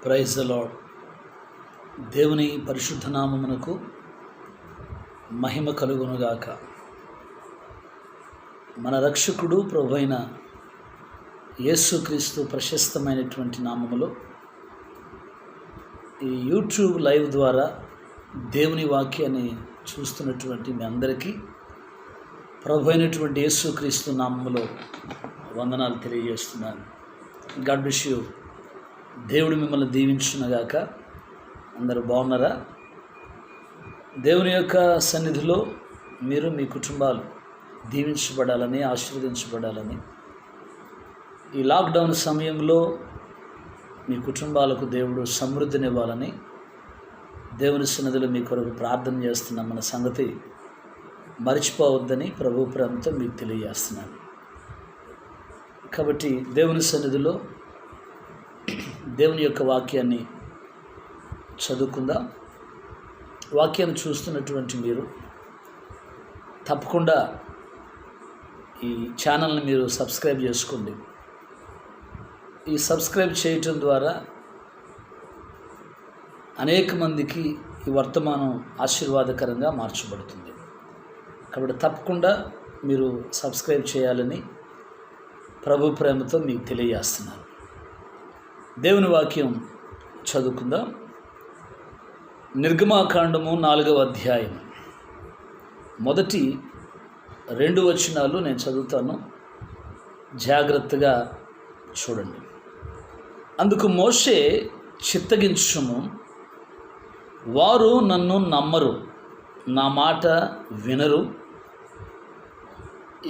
Praise the lord. దేవుని పరిశుద్ధ నామమునకు మహిమ కలుగునుగాక. మన రక్షకుడు ప్రభువైన యేసుక్రీస్తు ప్రశస్తమైనటువంటి నామములో ఈ యూట్యూబ్ లైవ్ ద్వారా దేవుని వాక్యాన్ని చూస్తున్నటువంటి మీ అందరికీ ప్రభు అయినటువంటి యేసుక్రీస్తు నామములో వందనాలు తెలియజేస్తున్నాను. God bless you. దేవుడు మిమ్మల్ని దీవించునుగాక. అందరూ బాగున్నారా? దేవుని యొక్క సన్నిధిలో మీరు మీ కుటుంబాలు దీవించబడాలని, ఆశీర్వదించబడాలని, ఈ లాక్డౌన్ సమయంలో మీ కుటుంబాలకు దేవుడు సమృద్ధినివ్వాలని దేవుని సన్నిధిలో మీ కొరకు ప్రార్థన చేస్తున్నాం. మన సంగతి మర్చిపోవద్దని ప్రభు ప్రేమతో మీకు తెలియజేస్తున్నాను. కాబట్టి దేవుని సన్నిధిలో దేవుని యొక్క వాక్యాన్ని చదువుకుందాం. వాక్యాన్ని చూస్తున్నటువంటి మీరు తప్పకుండా ఈ ఛానల్ని మీరు సబ్స్క్రైబ్ చేసుకోండి. ఈ సబ్స్క్రైబ్ చేయటం ద్వారా అనేక మందికి ఈ వర్తమానం ఆశీర్వాదకరంగా మార్చబడుతుంది. కాబట్టి తప్పకుండా మీరు సబ్స్క్రైబ్ చేయాలని ప్రభు ప్రేమతో మీకు తెలియజేస్తున్నాను. దేవుని వాక్యం చదువుకుందాం. నిర్గమాకాండము 4వ అధ్యాయం మొదటి 2 వచనాలు నేను చదువుతాను, జాగ్రత్తగా చూడండి. అందుకు మోషే చిత్తగించుము, వారు నన్ను నమ్మరు, నా మాట వినరు.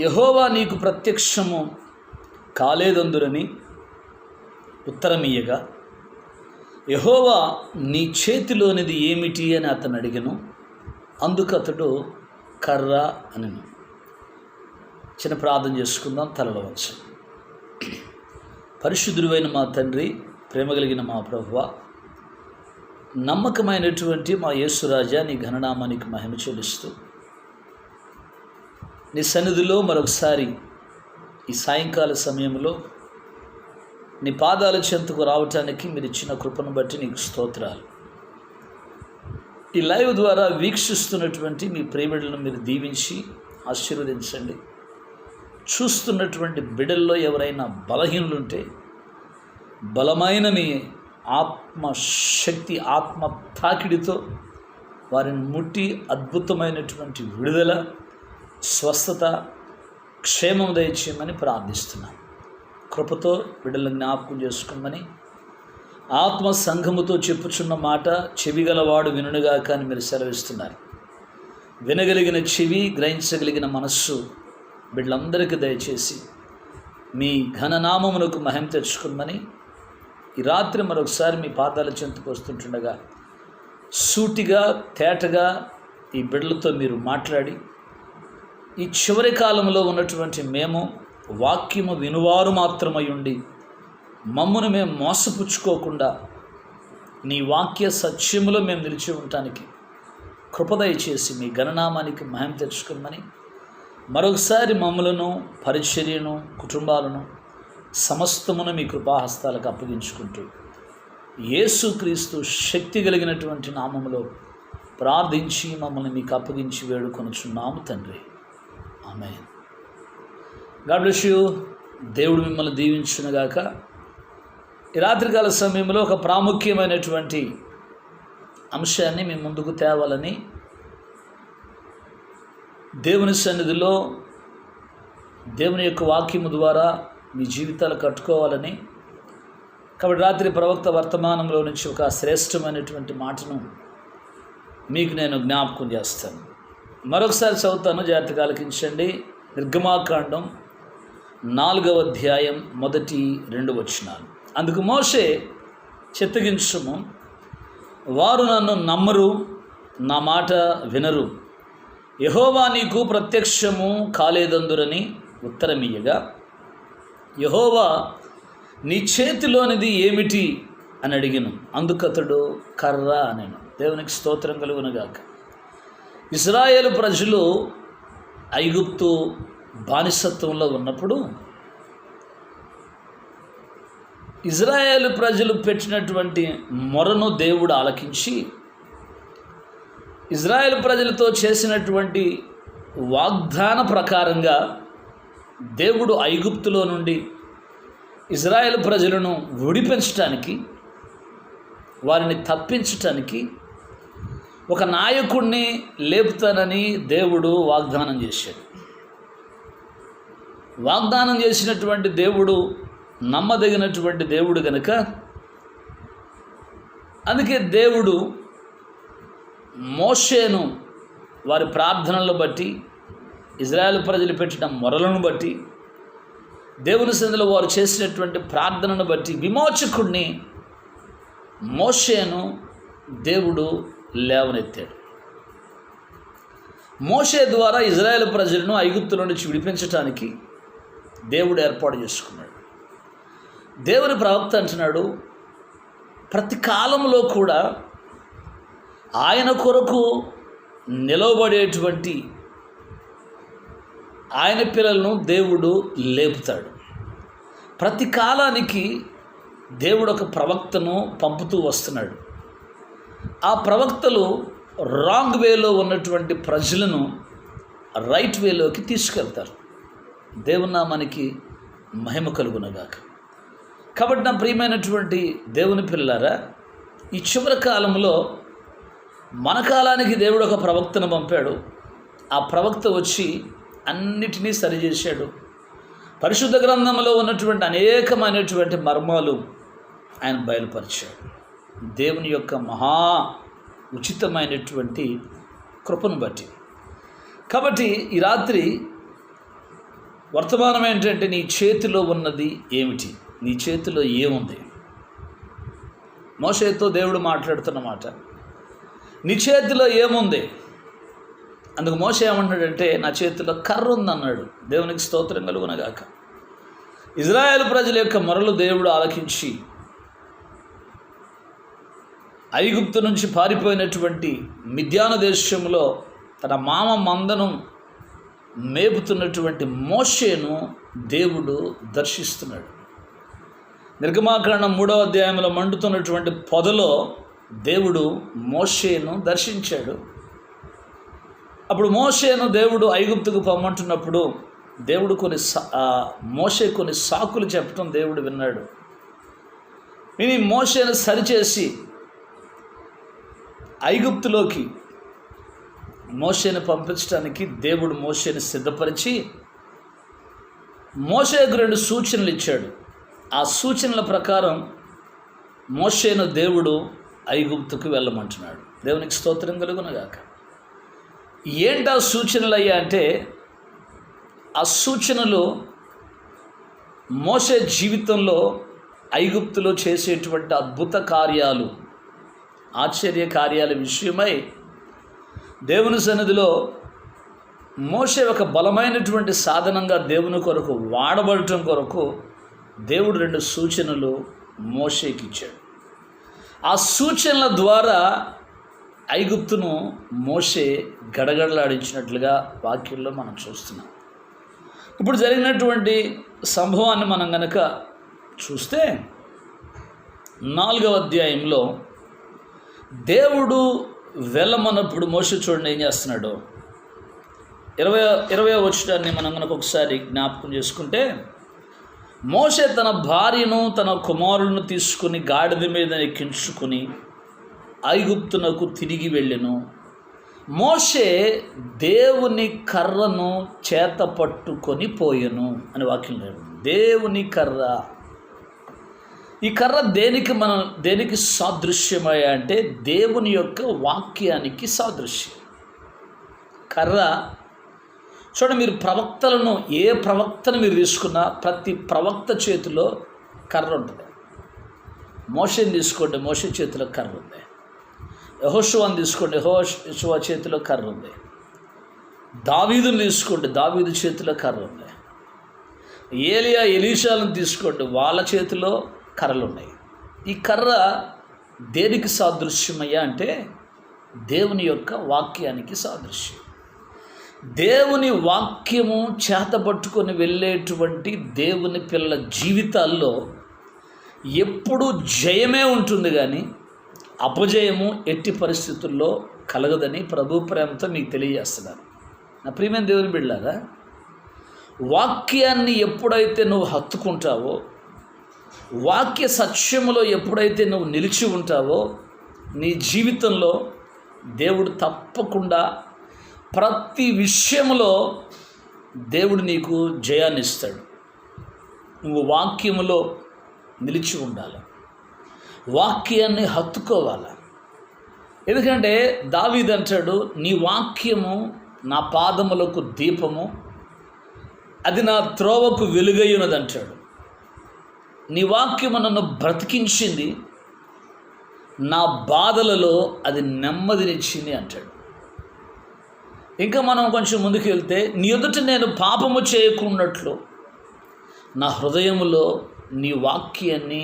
యెహోవా నీకు ప్రత్యక్షము కాలేదందురని ఉత్తరమియ్యగా, యెహోవా నీ చేతిలోనిది ఏమిటి అని అతను అడిగను. అందుకు అతడు కర్ర అనెను. చిన్న ప్రార్థన చేసుకుందాం. తలలో వంచు. పరిశుద్ధుడైన మా తండ్రి, ప్రేమ కలిగిన మా ప్రభువా, నమ్మకమైనటువంటి మా యేసురాజా, నీ ఘననామానికి మహిమ చెల్లిస్తూ నీ సన్నిధిలో మరొకసారి ఈ సాయంకాల సమయంలో నీ పాదాల చెంతకు రావటానికి మీరు ఇచ్చిన కృపను బట్టి నీకు స్తోత్రాలు. ఈ లైవ్ ద్వారా వీక్షిస్తున్నటువంటి మీ ప్రేమిడులను మీరు దీవించి ఆశీర్వదించండి. చూస్తున్నటువంటి బిడ్డల్లో ఎవరైనా బలహీనులుంటే బలమైన మీ ఆత్మశక్తి, ఆత్మ తాకిడితో వారిని ముట్టి అద్భుతమైనటువంటి విడుదల, స్వస్థత, క్షేమం దయచేయమని ప్రార్థిస్తున్నాను. కృపతో బిడ్డలను జ్ఞాపకం చేసుకోమని ఆత్మ సంఘముతో చెప్పుచున్న మాట చెవిగలవాడు వినుగాక అని మీరు సెలవిస్తున్నారు. వినగలిగిన చెవి, గ్రహించగలిగిన మనస్సు బిడ్డలందరికీ దయచేసి మీ ఘననామమునకు మహిమ తెచ్చుకోమని ఈ రాత్రి మరొకసారి మీ పాదాల చెంతకు వస్తుంటుండగా సూటిగా, తేటగా ఈ బిడ్డలతో మీరు మాట్లాడి ఈ చివరి కాలంలో ఉన్నటువంటి మేము వాక్యము వినువారు మాత్రమై ఉండి మమ్మను మేము మోసపుచ్చుకోకుండా నీ వాక్య సత్యములో మేము నిలిచి ఉండటానికి కృపదయ చేసి మీ గణనామానికి మహిమ తెచ్చుకోమని మరొకసారి మమ్మలను, పరిచర్యను, కుటుంబాలను సమస్తమును మీ కృపాహస్తాలకు అప్పగించుకుంటూ యేసుక్రీస్తు శక్తి కలిగినటువంటి నామములో ప్రార్థించి మమ్మల్ని మీకు అప్పగించి వేడుకొనుచున్నాము తండ్రి. ఆమేన్. God bless you. దేవుడు మిమ్మల్ని దీవించునుగాక. ఈ రాత్రికాల సమయంలో ఒక ప్రాముఖ్యమైనటువంటి అంశాన్ని మీ ముందుకు తేవాలని, దేవుని సన్నిధిలో దేవుని యొక్క వాక్యము ద్వారా మీ జీవితాలు కట్టుకోవాలని, కాబట్టి రాత్రి ప్రవక్త వర్తమానంలో నుంచి ఒక శ్రేష్టమైనటువంటి మాటను మీకు నేను జ్ఞాపకం చేస్తాను. మరొకసారి చదువుతాను, జాగ్రత్తగా ఆలకించండి. నిర్గమాకాండం 4వ అధ్యాయం మొదటి 2 వచనాలు. అందుకు మోషే చిత్తగించుము, వారు నన్ను నమ్మరు, నా మాట వినరు. యెహోవా నీకు ప్రత్యక్షము కాలేదందురని ఉత్తరమియ్యగా, యెహోవా నీ చేతిలోనిది ఏమిటి అని అడిగిను. అందుకతడు కర్ర అనెను. దేవునికి స్తోత్రం కలుగునుగాక. ఇశ్రాయేలు ప్రజలు ఐగుప్తు బానిసత్వంలో ఉన్నప్పుడు ఇజ్రాయేలు ప్రజలు పెట్టినటువంటి మొరను దేవుడు ఆలకించి ఇజ్రాయేలు ప్రజలతో చేసినటువంటి వాగ్దాన ప్రకారంగా దేవుడు ఐగుప్తులో నుండి ఇజ్రాయేలు ప్రజలను విడిపించటానికి, వారిని తప్పించటానికి ఒక నాయకుడిని లేపుతానని దేవుడు వాగ్దానం చేశాడు. వాగ్దానం చేసినటువంటి దేవుడు నమ్మదగినటువంటి దేవుడు గనుక, అందుకే దేవుడు మోషేను వారి ప్రార్థనలను బట్టి, ఇజ్రాయేల్ ప్రజలు పెట్టిన మొరలను బట్టి, దేవుని సన్నిధిలో వారు చేసినటువంటి ప్రార్థనను బట్టి విమోచకుడిని మోషేను దేవుడు లేవనెత్తాడు. మోషే ద్వారా ఇజ్రాయేల్ ప్రజలను ఐగుప్తుల నుంచి విడిపించటానికి దేవుడు ఏర్పాటు చేసుకున్నాడు. దేవుని ప్రవక్త అంటున్నాడు, ప్రతి కాలంలో కూడా ఆయన కొరకు నిలవబడేటువంటి ఆయన పిల్లలను దేవుడు లేపుతాడు. ప్రతి కాలానికి దేవుడు ఒక ప్రవక్తను పంపుతూ వస్తున్నాడు. ఆ ప్రవక్తలు రాంగ్ వేలో ఉన్నటువంటి ప్రజలను రైట్ వేలోకి తీసుకెళ్తారు. దేవుని నామానికి మహిమ కలుగునగాక. కాబట్టి నా ప్రియమైనటువంటి దేవుని పిల్లారా, ఈ చివరి కాలంలో మన కాలానికి దేవుడు ఒక ప్రవక్తను పంపాడు. ఆ ప్రవక్త వచ్చి అన్నిటినీ సరిచేశాడు. పరిశుద్ధ గ్రంథంలో ఉన్నటువంటి అనేకమైనటువంటి మర్మాలు ఆయన బయలుపరిచాడు. దేవుని యొక్క మహా ఉచితమైనటువంటి కృపను బట్టి. కాబట్టి ఈ రాత్రి వర్తమానం ఏంటంటే, నీ చేతిలో ఉన్నది ఏమిటి? నీ చేతిలో ఏముంది? మోషేతో దేవుడు మాట్లాడుతున్నమాట, నీ చేతిలో ఏముంది? అందుకు మోషే ఏమంటాడంటే, నా చేతిలో కర్ర ఉందన్నాడు. దేవునికి స్తోత్రం కలుగునగాక. ఇజ్రాయేల్ ప్రజల యొక్క మొరలు దేవుడు ఆలకించి ఐగుప్తు నుంచి పారిపోయినటువంటి మిద్యాను దేశంలో తన మామ మందను మేపుతున్నటువంటి మోషేను దేవుడు దర్శిస్తున్నాడు. నిర్గమాకాండం 3వ అధ్యాయంలో మండుతున్నటువంటి పొదలో దేవుడు మోషేను దర్శించాడు. అప్పుడు మోషేను దేవుడు ఐగుప్తుకు పొమ్మంటున్నప్పుడు దేవుడు మోషే కొన్ని సాకులు చెప్పడం దేవుడు విన్నాడు. విని మోషేను సరిచేసి ఐగుప్తులోకి మోషేను పంపించడానికి దేవుడు మోషేను సిద్ధపరిచి మోషేకు 2 సూచనలు ఇచ్చాడు. ఆ సూచనల ప్రకారం మోషేను దేవుడు ఐగుప్తుకు వెళ్ళమంటున్నాడు. దేవునికి స్తోత్రం కలుగునగాక. ఏంటి ఆ సూచనలు అయ్యా అంటే, ఆ సూచనలు మోషే జీవితంలో ఐగుప్తులో చేసేటువంటి అద్భుత కార్యాలు, ఆశ్చర్య కార్యాల విషయమై దేవుని సన్నిధిలో మోషే ఒక బలమైనటువంటి సాధనంగా దేవుని కొరకు వాడబడటం కొరకు దేవుడు 2 సూచనలు మోషేకి ఇచ్చాడు. ఆ సూచనల ద్వారా ఐగుప్తును మోషే గడగడలాడించినట్లుగా వాక్యంలో మనం చూస్తున్నాం. ఇప్పుడు జరిగినటువంటి సంభవాన్ని మనం కనుక చూస్తే 4వ అధ్యాయంలో దేవుడు వెళ్ళమన్నప్పుడు మోషే చూడండి ఏం చేస్తున్నాడు. 20వ వచనాన్ని మనం కనుక ఒకసారి జ్ఞాపకం చేసుకుంటే, మోషే తన భార్యను తన కుమారులను తీసుకుని గాడిద మీద ఎక్కించుకుని ఐగుప్తునకు తిరిగి వెళ్ళెను. మోషే దేవుని కర్రను చేత పట్టుకొని పోయెను అని వాక్యం లేదు. దేవుని కర్ర. ఈ కర్ర దేనికి సాదృశ్యమయ్యా అంటే, దేవుని యొక్క వాక్యానికి సాదృశ్యం. కర్ర చూడండి, మీరు ప్రవక్తలను, ఏ ప్రవక్తను మీరు తీసుకున్నా ప్రతి ప్రవక్త చేతిలో కర్ర ఉంటుంది. మోషేని తీసుకోండి, మోషే చేతిలో కర్ర ఉంది. యెహోషువని తీసుకోండి, యెహోషువ చేతిలో కర్ర ఉంది. దావీదుని తీసుకోండి, దావీదు చేతిలో కర్ర ఉంది. ఏలియా ఎలీషాలను తీసుకోండి, వాళ్ళ చేతిలో కర్రలు ఉన్నాయి. ఈ కర్ర దేనికి సాదృశ్యమయ్యా అంటే, దేవుని యొక్క వాక్యానికి సాదృశ్యం. దేవుని వాక్యము చేతబట్టుకొని వెళ్ళేటువంటి దేవుని పిల్లల జీవితాల్లో ఎప్పుడు జయమే ఉంటుంది, కానీ అపజయము ఎట్టి పరిస్థితుల్లో కలగదని ప్రభు ప్రేమతో మీకు తెలియజేస్తున్నాను. నా ప్రియమైన దేవుని బిడ్డలారా, వాక్యాన్ని ఎప్పుడైతే నువ్వు హత్తుకుంటావో, వాక్య సత్యములో ఎప్పుడైతే నువ్వు నిలిచి ఉంటావో, నీ జీవితంలో దేవుడు తప్పకుండా ప్రతి విషయంలో దేవుడు నీకు జయాన్ని ఇస్తాడు. నువ్వు వాక్యములో నిలిచి ఉండాలి, వాక్యాన్ని హత్తుకోవాలి. ఎందుకంటే దావీదు అంటాడు, నీ వాక్యము నా పాదములకు దీపము, అది నా త్రోవకు వెలుగయ్యున్నది అంటాడు. నీ వాక్యము నన్ను బ్రతికించింది, నా బాధలలో అది నెమ్మదినిచ్చింది అంటాడు. ఇంకా మనం కొంచెం ముందుకు వెళ్తే, నీ ఎదుట నేను పాపము చేయకున్నట్లు నా హృదయములో నీ వాక్యాన్ని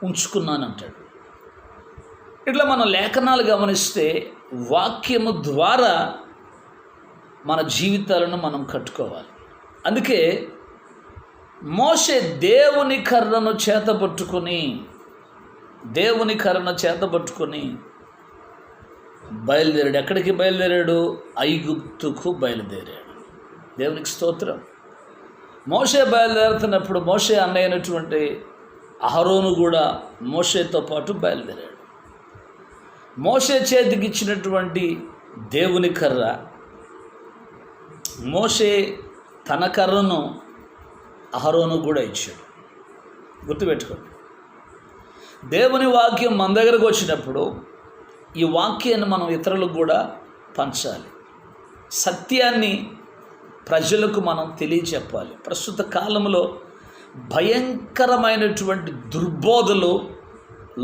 ఉంచుకున్నానంటాడు. ఇట్లా మనం లేఖనాలు గమనిస్తే వాక్యము ద్వారా మన జీవితాలను మనం కట్టుకోవాలి. అందుకే మోషే దేవుని కర్రను చేతపట్టుకొని బయలుదేరాడు. ఎక్కడికి బయలుదేరాడు? ఐగుప్తుకు బయలుదేరాడు. దేవునికి స్తోత్రం. మోషే బయలుదేరుతున్నప్పుడు మోషే అన్నయ్యైనటువంటి అహరోను కూడా మోషేతో పాటు బయలుదేరాడు. మోషే చేతికి ఇచ్చినటువంటి దేవుని కర్ర, మోషే తన కర్రను అహరోను కూడా ఇచ్చాడు. గుర్తుపెట్టుకోండి, దేవుని వాక్యం మన దగ్గరకు వచ్చినప్పుడు ఈ వాక్యాన్ని మనం ఇతరులకు కూడా పంచాలి. సత్యాన్ని ప్రజలకు మనం తెలియచెప్పాలి. ప్రస్తుత కాలంలో భయంకరమైనటువంటి దుర్బోధలు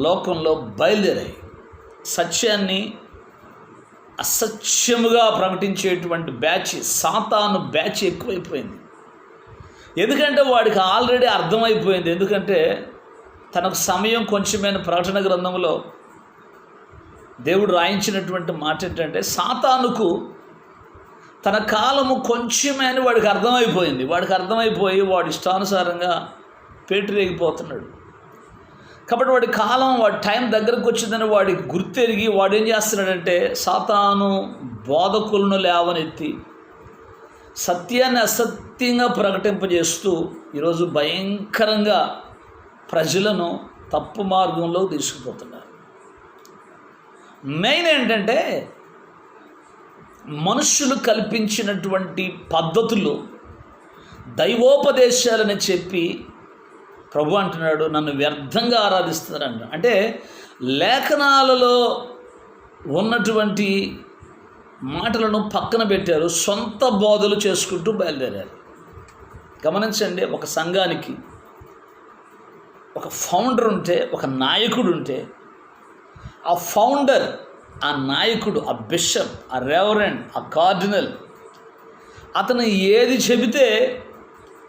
లోకంలో బయలుదేరాయి. సత్యాన్ని అసత్యముగా ప్రకటించేటువంటి సాతాను బ్యాచ్ ఎక్కువైపోయింది. ఎందుకంటే వాడికి ఆల్రెడీ అర్థమైపోయింది. ఎందుకంటే తనకు సమయం కొంచెమైన ప్రకటన గ్రంథంలో దేవుడు రాయించినటువంటి మాట ఏంటంటే, సాతానుకు తన కాలము కొంచెమే అని వాడికి అర్థమైపోయింది. వాడికి అర్థమైపోయి వాడి ఇష్టానుసారంగా పేటరేగిపోతున్నాడు. కాబట్టి వాడి కాలం, వాడి టైం దగ్గరకు వచ్చిందని వాడికి గుర్తెరిగి వాడు ఏం చేస్తున్నాడంటే, సాతాను బోధకులను లేవనెత్తి సత్యాన్ని అసత్యంగా ప్రకటింపజేస్తూ ఈరోజు భయంకరంగా ప్రజలను తప్పు మార్గంలో తీసుకుపోతున్నారు. మెయిన్ ఏంటంటే, మనుషులు కల్పించినటువంటి పద్ధతులు, దైవోపదేశాలని చెప్పి ప్రభు అంటున్నాడు, నన్ను వ్యర్థంగా ఆరాధిస్తున్నారంట. అంటే లేఖనాలలో ఉన్నటువంటి మాటలను పక్కన పెట్టారు, సొంత బోధలు చేసుకుంటూ బయలుదేరారు. గమనించండి, ఒక సంఘానికి ఒక ఫౌండర్ ఉంటే, ఒక నాయకుడు ఉంటే, ఆ ఫౌండర్, ఆ నాయకుడు, ఆ బిషప్, ఆ రెవరెండ్, ఆ కార్డినల్, అతను ఏది చెబితే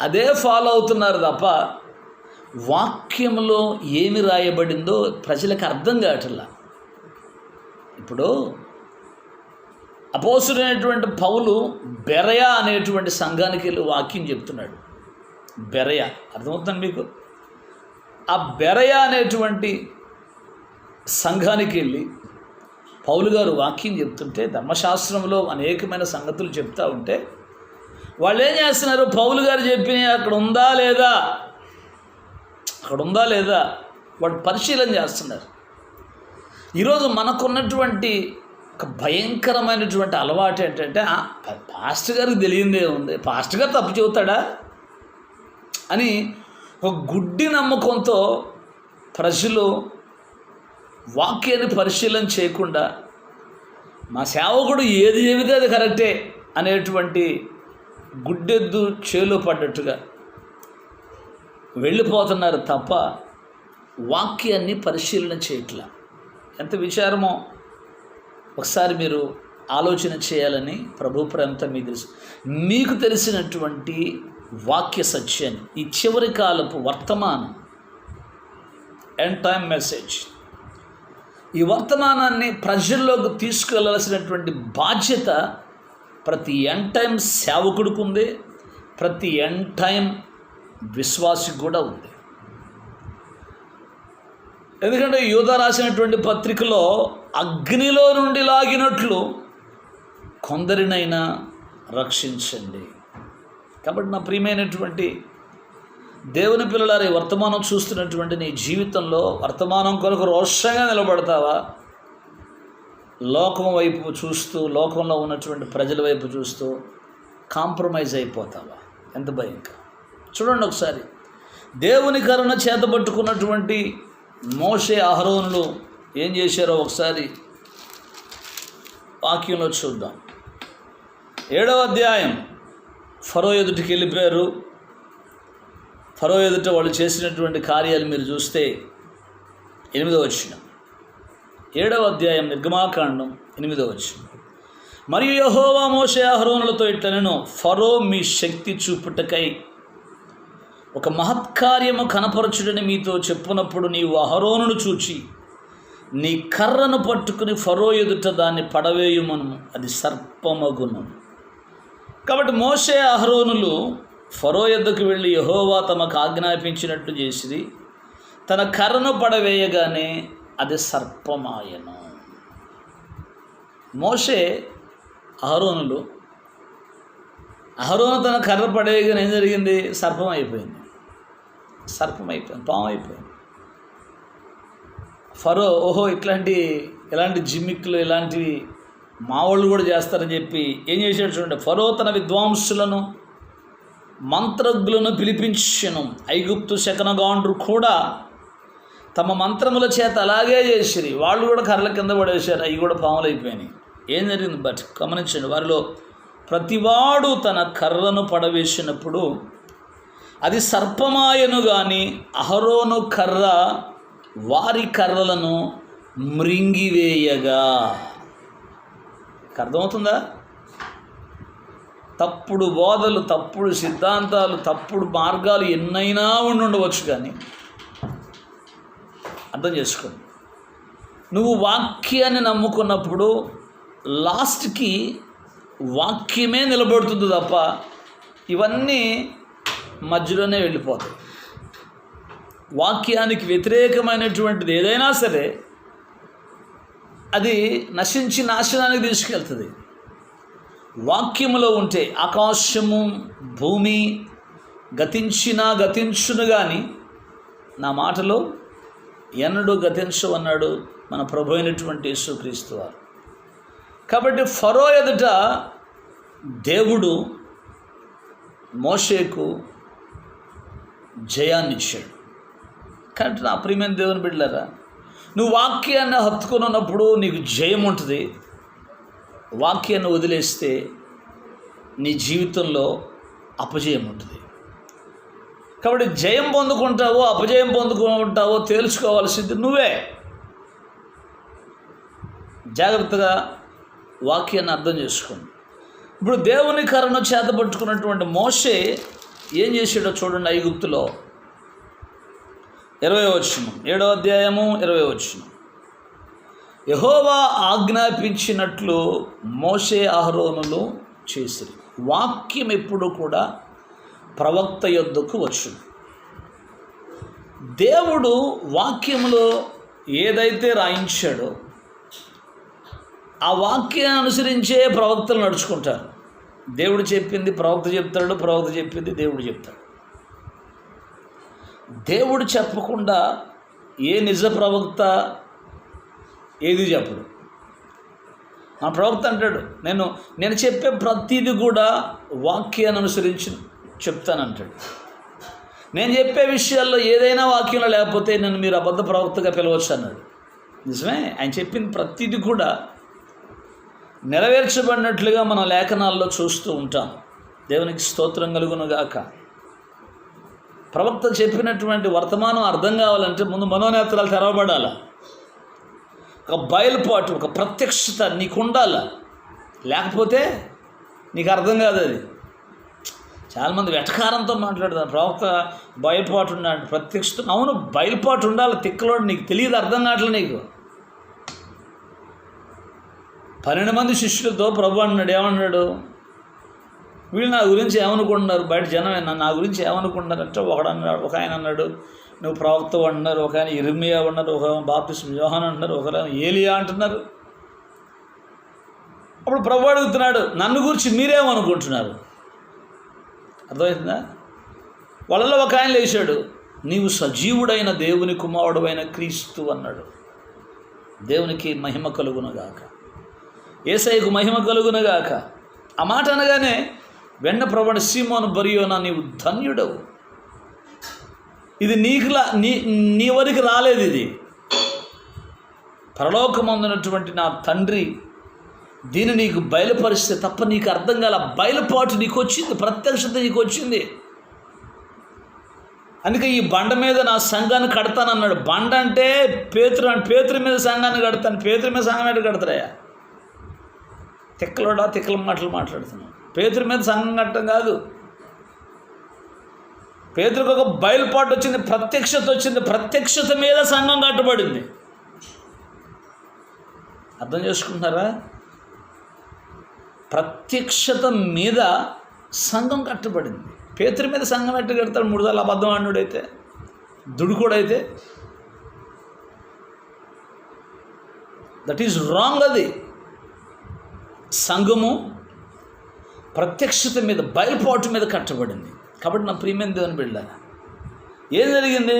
అదే ఫాలో అవుతున్నారు తప్ప వాక్యంలో ఏమి రాయబడిందో ప్రజలకు అర్థం కావట్లా. ఇప్పుడు అపోస్తుడైనటువంటి పౌలు బెరయ అనేటువంటి సంఘానికి వెళ్ళి వాక్యం చెప్తున్నాడు. బెరయ అర్థమవుతుంది మీకు? ఆ బెరయ అనేటువంటి సంఘానికి వెళ్ళి పౌలు గారు వాక్యం చెప్తుంటే, ధర్మశాస్త్రంలో అనేకమైన సంగతులు చెప్తూ ఉంటే వాళ్ళు ఏం చేస్తున్నారు? పౌలు గారు చెప్పిన అక్కడ ఉందా లేదా వాడు పరిశీలన చేస్తున్నారు. ఈరోజు మనకున్నటువంటి ఒక భయంకరమైనటువంటి అలవాటు ఏంటంటే, పాస్టర్ గారికి తెలియందే ఉంది, పాస్టర్ గారు తప్పు చెబుతాడా అని ఒక గుడ్డి నమ్మకంతో ప్రజలు వాక్యాన్ని పరిశీలన చేయకుండా, మా సేవకుడు ఏది చెబితే అది కరెక్టే అనేటువంటి గుడ్డెద్దు చేలో పడ్డట్టుగా వెళ్ళిపోతున్నారు తప్ప వాక్యాన్ని పరిశీలన చేయట్లా. ఎంత విచారమో ఒకసారి మీరు ఆలోచన చేయాలని ప్రభు ప్రేమతో మీకు తెలిసినటువంటి వాక్య సత్యాన్ని, ఈ చివరి కాలపు వర్తమానం, ఎండ్ టైమ్ మెసేజ్, ఈ వర్తమానాన్ని ప్రజల్లోకి తీసుకెళ్లాల్సినటువంటి బాధ్యత ప్రతి ఎండ్ టైం సేవకుడికి ఉంది, ప్రతి ఎండ్ టైం విశ్వాసికి కూడా ఉంది. ఎందుకంటే యూదా రాసినటువంటి పత్రికలో అగ్నిలో నుండి లాగినట్లు కొందరినైనా రక్షించండి. కాబట్టి నా ప్రియమైనటువంటి దేవుని పిల్లలారా, ఈ వర్తమానం చూస్తున్నటువంటి నీ జీవితంలో వర్తమానం కొరకు రోషంగా నిలబడతావా? లోకం వైపు చూస్తూ, లోకంలో ఉన్నటువంటి ప్రజల వైపు చూస్తూ కాంప్రమైజ్ అయిపోతావా? ఎంత భయంకరం! చూడండి ఒకసారి, దేవుని కరుణ చేతబట్టుకున్నటువంటి మోషే అహరోనులు ఏం చేశారో ఒకసారి వాక్యంలో చూద్దాం. 7వ అధ్యాయం. ఫరో ఎదుటికి వెళ్ళిపోయారు. ఫరో ఎదుట వాళ్ళు చేసినటువంటి కార్యాలు మీరు చూస్తే 8వ వచనం, 7వ అధ్యాయం నిర్గమాకాండం 8వ వచనం. మరియు యెహోవా మోషే అహరోనులతో ఇట్లనెను, ఫరో మీ శక్తి చూపుటకై ఒక మహత్కార్యము కనపరచుడని మీతో చెప్పునప్పుడు నీవు అహరోనును చూచి నీ కర్రను పట్టుకుని ఫరో ఎదుట దాన్ని పడవేయుమను, అది సర్పమగును. కాబట్టి మోషే అహరోనులు ఫరో యొద్దకు వెళ్ళి యెహోవా తమకు ఆజ్ఞాపించినట్టు చేసిరి. తన కర్రను పడవేయగానే అది సర్పమాయను. మోషే అహరోను తన కర్ర పడవేయగానే ఏం జరిగింది? సర్పం అయిపోయింది, పాము అయిపోయింది. ఫరో ఓహో ఇలాంటి జిమ్మిక్కులు ఇలాంటివి మా వాళ్ళు కూడా చేస్తారని చెప్పి ఏం చేశాడు చూడండి. ఫరో తన విద్వాంసులను మంత్రజ్ఞులను పిలిపించెను. ఐగుప్తు శకునగాండ్రు కూడా తమ మంత్రముల చేత అలాగే చేసిరి. వాళ్ళు కూడా కర్రల కింద పడేశారు, అవి కూడా పాములు అయిపోయినాయి. ఏం జరిగింది? బట్ గమనించండి, వారిలో ప్రతివాడు తన కర్రను పడవేసినప్పుడు అది సర్పమాయను. కానీ అహరోను కర్ర వారి కర్రలను మృంగివేయగా. అర్థమవుతుందా? తప్పుడు బోధలు, తప్పుడు సిద్ధాంతాలు, తప్పుడు మార్గాలు ఎన్నైనా ఉండవచ్చు, కానీ అర్థం చేసుకోండి, నువ్వు వాక్యాన్ని నమ్ముకున్నప్పుడు లాస్ట్కి వాక్యమే నిలబడుతుంది తప్ప ఇవన్నీ మధ్యలోనే వెళ్ళిపోతాయి. వాక్యానికి వ్యతిరేకమైనటువంటిది ఏదైనా సరే అది నశించి నాశనానికి తీసుకెళ్తుంది. వాక్యములో ఉంటే ఆకాశము భూమి గతించును, కానీ నా మాటలో ఎన్నడూ గతించవు అన్నాడు మన ప్రభు అయినటువంటి యేసుక్రీస్తు వారు. కాబట్టి ఫరో ఎదుట దేవుడు మోషేకు జయాన్ని ఇచ్చాడు. కాబట్టి నా ప్రియమైన దేవుని బిడ్డలారా, నువ్వు వాక్యాన్ని హత్తుకొని ఉన్నప్పుడు నీకు జయం ఉంటుంది. వాక్యాన్ని వదిలేస్తే నీ జీవితంలో అపజయం ఉంటుంది. కాబట్టి జయం పొందుకుంటావో అపజయం పొందుకుంటావో తేల్చుకోవాల్సింది నువ్వే. జాగ్రత్తగా వాక్యాన్ని అర్థం చేసుకోండి. ఇప్పుడు దేవుని కరుణ చేతపట్టుకున్నటువంటి మోషే ఏం చేసాడో చూడండి. ఐగుప్తులో 20వ వచనం, 7వ అధ్యాయము 20వ వచనం. యెహోవా ఆజ్ఞాపించినట్లు మోషే అహరోనులు చేసిరి. వాక్యం ఎప్పుడు కూడా ప్రవక్త యొద్దకు వచ్చును. దేవుడు వాక్యములో ఏదైతే రాయించాడో ఆ వాక్యాన్ని అనుసరించే ప్రవక్తలు నడుచుకుంటారు. దేవుడు చెప్పింది ప్రవక్త చెప్తాడు, ప్రవక్త చెప్పింది దేవుడు చెప్తాడు. దేవుడు చెప్పకుండా ఏ నిజ ప్రవక్త ఏది చెప్పడు. మా ప్రవక్త అంటాడు, నేను చెప్పే ప్రతిదీ కూడా వాక్యాన్ని అనుసరించి చెప్తానంటాడు. నేను చెప్పే విషయాల్లో ఏదైనా వాక్యంలో లేకపోతే మీరు అబద్ధ ప్రవక్తగా పిలవచ్చు అన్నాడు. నిజమే, ఆయన చెప్పింది ప్రతిదీ కూడా నెరవేర్చబడినట్లుగా మన లేఖనాల్లో చూస్తూ ఉంటాం. దేవునికి స్తోత్రం కలుగును గాక. ప్రవక్త చెప్పినటువంటి వర్తమానం అర్థం కావాలంటే ముందు మనోనేత్రాలు తెరవబడాలి. ఒక బయలుపాటు, ఒక ప్రత్యక్షత నీకు ఉండాలి. లేకపోతే నీకు అర్థం కాదు. అది చాలామంది వెటకారంతో మాట్లాడతారు. ప్రవక్త బయలుపాటు ఉన్నాడు, ప్రత్యక్షత. అవును, బయలుపాటు ఉండాలి. తిక్కలోడు నీకు తెలియదు, అర్థం కావట్లేదు నీకు. 12 మంది శిష్యులతో ప్రభు అన్నాడు, ఏమన్నాడు? వీళ్ళు నా గురించి ఏమనుకుంటున్నారు, బయట జనం నా గురించి ఏమనుకుంటున్నారు అంటే ఒక ఆయన అన్నాడు, నువ్వు ప్రవక్త అంటున్నారు, ఒక ఆయన ఇర్మియా అన్నారు, ఒక బాప్తిస్మ యోహాను అంటున్నారు, ఒక ఏలియా అంటున్నారు. అప్పుడు ప్రభు అడుగుతున్నాడు, నన్ను గురించి మీరేమనుకుంటున్నారు? అర్థమవుతుందా? వాళ్ళలో ఒక ఆయన లేచాడు, నీవు సజీవుడైన దేవుని కుమారుడు అయిన క్రీస్తు అన్నాడు. దేవునికి మహిమ కలుగునగాక, యేసయ్యకు మహిమ కలుగునగాక. ఆ మాట అనగానే వెన్న ప్రభుని సీమోను బరియోనా, నీవు ధన్యుడవు, ఇది నీ వరకు రాలేదు, ఇది పరలోకమందున్నటువంటి నా తండ్రి దీన్ని నీకు బయలుపరిస్తే తప్ప నీకు అర్థం కాల. బయలుపాటు నీకు వచ్చింది, ప్రత్యక్షత నీకు వచ్చింది. అందుకే ఈ బండ మీద నా సంఘాన్ని కడతానన్నాడు. బండ అంటే పేతురు మీద సంఘాన్ని కడతాను. పేతురు మీద సంఘం ఎట్లా కడతారయ్యా? తిక్కల మాటలు మాట్లాడుతున్నాను. పేతురు మీద సంఘం కట్టడం కాదు. పేతురుకు ఒక బయలుపాటు వచ్చింది, ప్రత్యక్షత వచ్చింది. ప్రత్యక్షత మీద సంఘం కట్టబడింది. అర్థం చేసుకుంటున్నారా? ప్రత్యక్షత మీద సంఘం కట్టబడింది. పేతురు మీద సంఘం ఎట్టు కడతాడు? 3 సార్లు అబద్ధం ఆడినోడైతే, దుడుకోడైతే. That is wrong. అది సంఘము ప్రత్యక్షత మీద, బయలుపాటు మీద కట్టబడింది. కాబట్టి నా ప్రియమైన దేవుని బిడ్డలారా, ఏం జరిగింది?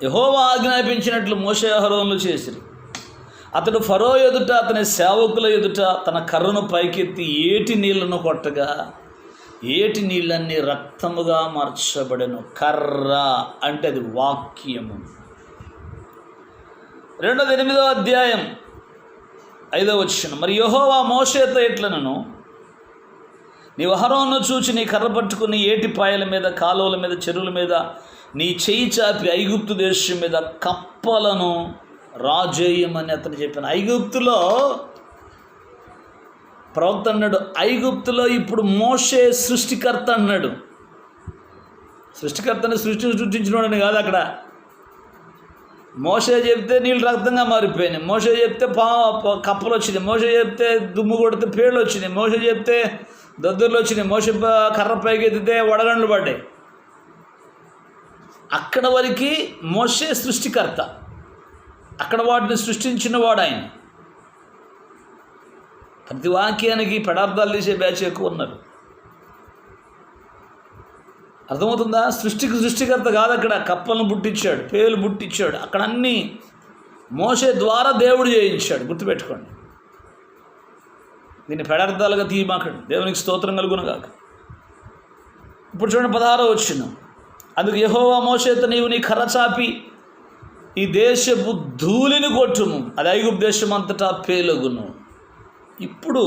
యెహోవా ఆజ్ఞాపించినట్లు మోషే అహరోనులు చేసిరి. అతడు ఫరో ఎదుట, అతని సేవకుల ఎదుట తన కర్రను పైకెత్తి ఏటి నీళ్లను కొట్టగా ఏటి నీళ్ళన్నీ రక్తముగా మార్చబడెను. కర్ర అంటే అది వాక్యము. 8వ అధ్యాయం 5వ వచనం, మరి యెహోవా మోషేతో ఇట్లనెను, నీవు అహరోనును చూచి నీ కర్ర పట్టుకుని ఏటి పాయల మీద, కాలువల మీద, చెరువుల మీద నీ చేయి చాపి ఐగుప్తు దేశం మీద కప్పలను రాజేయమని అతను చెప్పాను. ఐగుప్తులో ప్రవక్త అన్నాడు, ఐగుప్తులో ఇప్పుడు మోషే సృష్టికర్త అన్నాడు. సృష్టికర్తని సృష్టించినోడని కాదు. అక్కడ మోషే చెప్తే నీళ్ళు రక్తంగా మారిపోయినాయి, మోషే చెప్తే కప్పలు వచ్చినాయి, మోషే చెప్తే దుమ్ము కొడితే పేర్లు వచ్చినాయి, మోషే చెప్తే దద్దుర్లు వచ్చినాయి, మోషే కర్ర పైకి ఎత్తితే వడగండ్లు పడ్డాయి. అక్కడ వరకు మోషే సృష్టికర్త, అక్కడ వాటిని సృష్టించిన వాడు ఆయన. ప్రతి వాక్యానికి పెడార్థాలు తీసే బ్యాచ్ ఎక్కువ ఉన్నారు. అర్థమవుతుందా? సృష్టికర్త కాదు. అక్కడ కప్పలను పుట్టించాడు, పేలు పుట్టించాడు. అక్కడ అన్నీ మోషే ద్వారా దేవుడు చేయించాడు. గుర్తుపెట్టుకోండి. దీన్ని పెడార్థాలుగా తీయమాకండి. దేవునికి స్తోత్రం కలుగునగాక. ఇప్పుడు చూడండి 16వ వచనం, అందుకు యెహోవా మోషేతో, నీవు నీ కర్ర చాపి ఈ దేశపు ధూళిని కొట్టుము, అది ఐగుప్తు దేశం అంతటా పేలుగును. ఇప్పుడు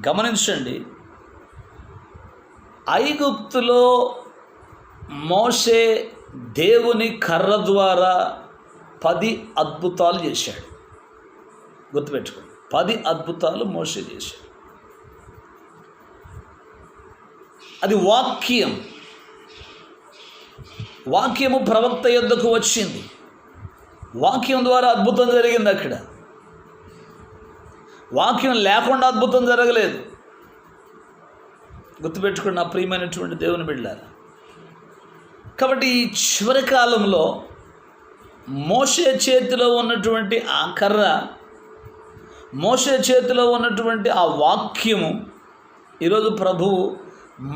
గమనించండి, ఐగుప్తులో మోషే దేవుని కర్ర ద్వారా 10 అద్భుతాలు చేశాడు. గుర్తుపెట్టుకోండి, 10 అద్భుతాలు మోషే చేశాడు. అది వాక్యము ప్రవక్త యొద్దకు వచ్చింది. వాక్యం ద్వారా అద్భుతం జరిగింది. అక్కడ వాక్యం లేకుండా అద్భుతం జరగలేదు. గుర్తుపెట్టుకుని నా ప్రియమైనటువంటి దేవుని బిడ్డలారా. కాబట్టి ఈ చివరి కాలంలో మోషే చేతిలో ఉన్నటువంటి ఆ కర్ర, మోషే చేతిలో ఉన్నటువంటి ఆ వాక్యము ఈరోజు ప్రభువు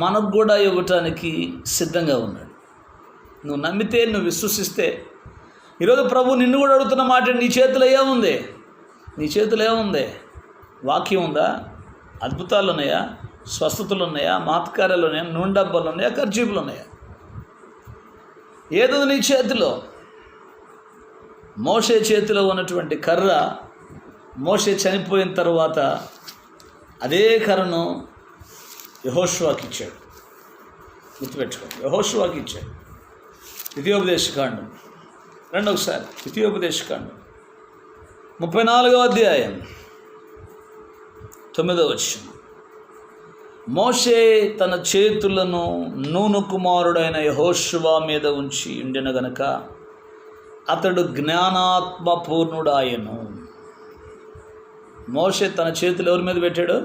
మనకు కూడా ఇవ్వటానికి సిద్ధంగా ఉన్నాడు. నువ్వు నమ్మితే, నువ్వు విశ్వసిస్తే, ఈరోజు ప్రభు నిన్ను కూడా అడుగుతున్న మాట, నీ చేతిలో ఏముంది? నీ చేతిలో ఏముంది? వాక్యం ఉందా? అద్భుతాలు ఉన్నాయా? స్వస్థతలు ఉన్నాయా? మాతకార్యాలు ఉన్నాయా? నూనె డబ్బాలు ఉన్నాయా? ఖర్చీపులు ఉన్నాయా? ఏదో నీ చేతిలో. మోషే చేతిలో ఉన్నటువంటి కర్ర, మోషే చనిపోయిన తర్వాత అదే కర్రను యెహోషువాకి ఇచ్చాడు. గుర్తుపెట్టుకోండి, యెహోషువాకి ఇచ్చాడు. ద్వితీయోపదేశకాండం రెండోసారి, ద్వితీయోపదేశకాండం 34వ అధ్యాయం 9వ వచనం, మోషే తన చేతులను నూను కుమారుడైన యెహోషువ మీద ఉంచి ఉండిన గనుక అతడు జ్ఞానాత్మ పూర్ణుడాయను. మోషే తన చేతులు ఎవరి మీద పెట్టాడు?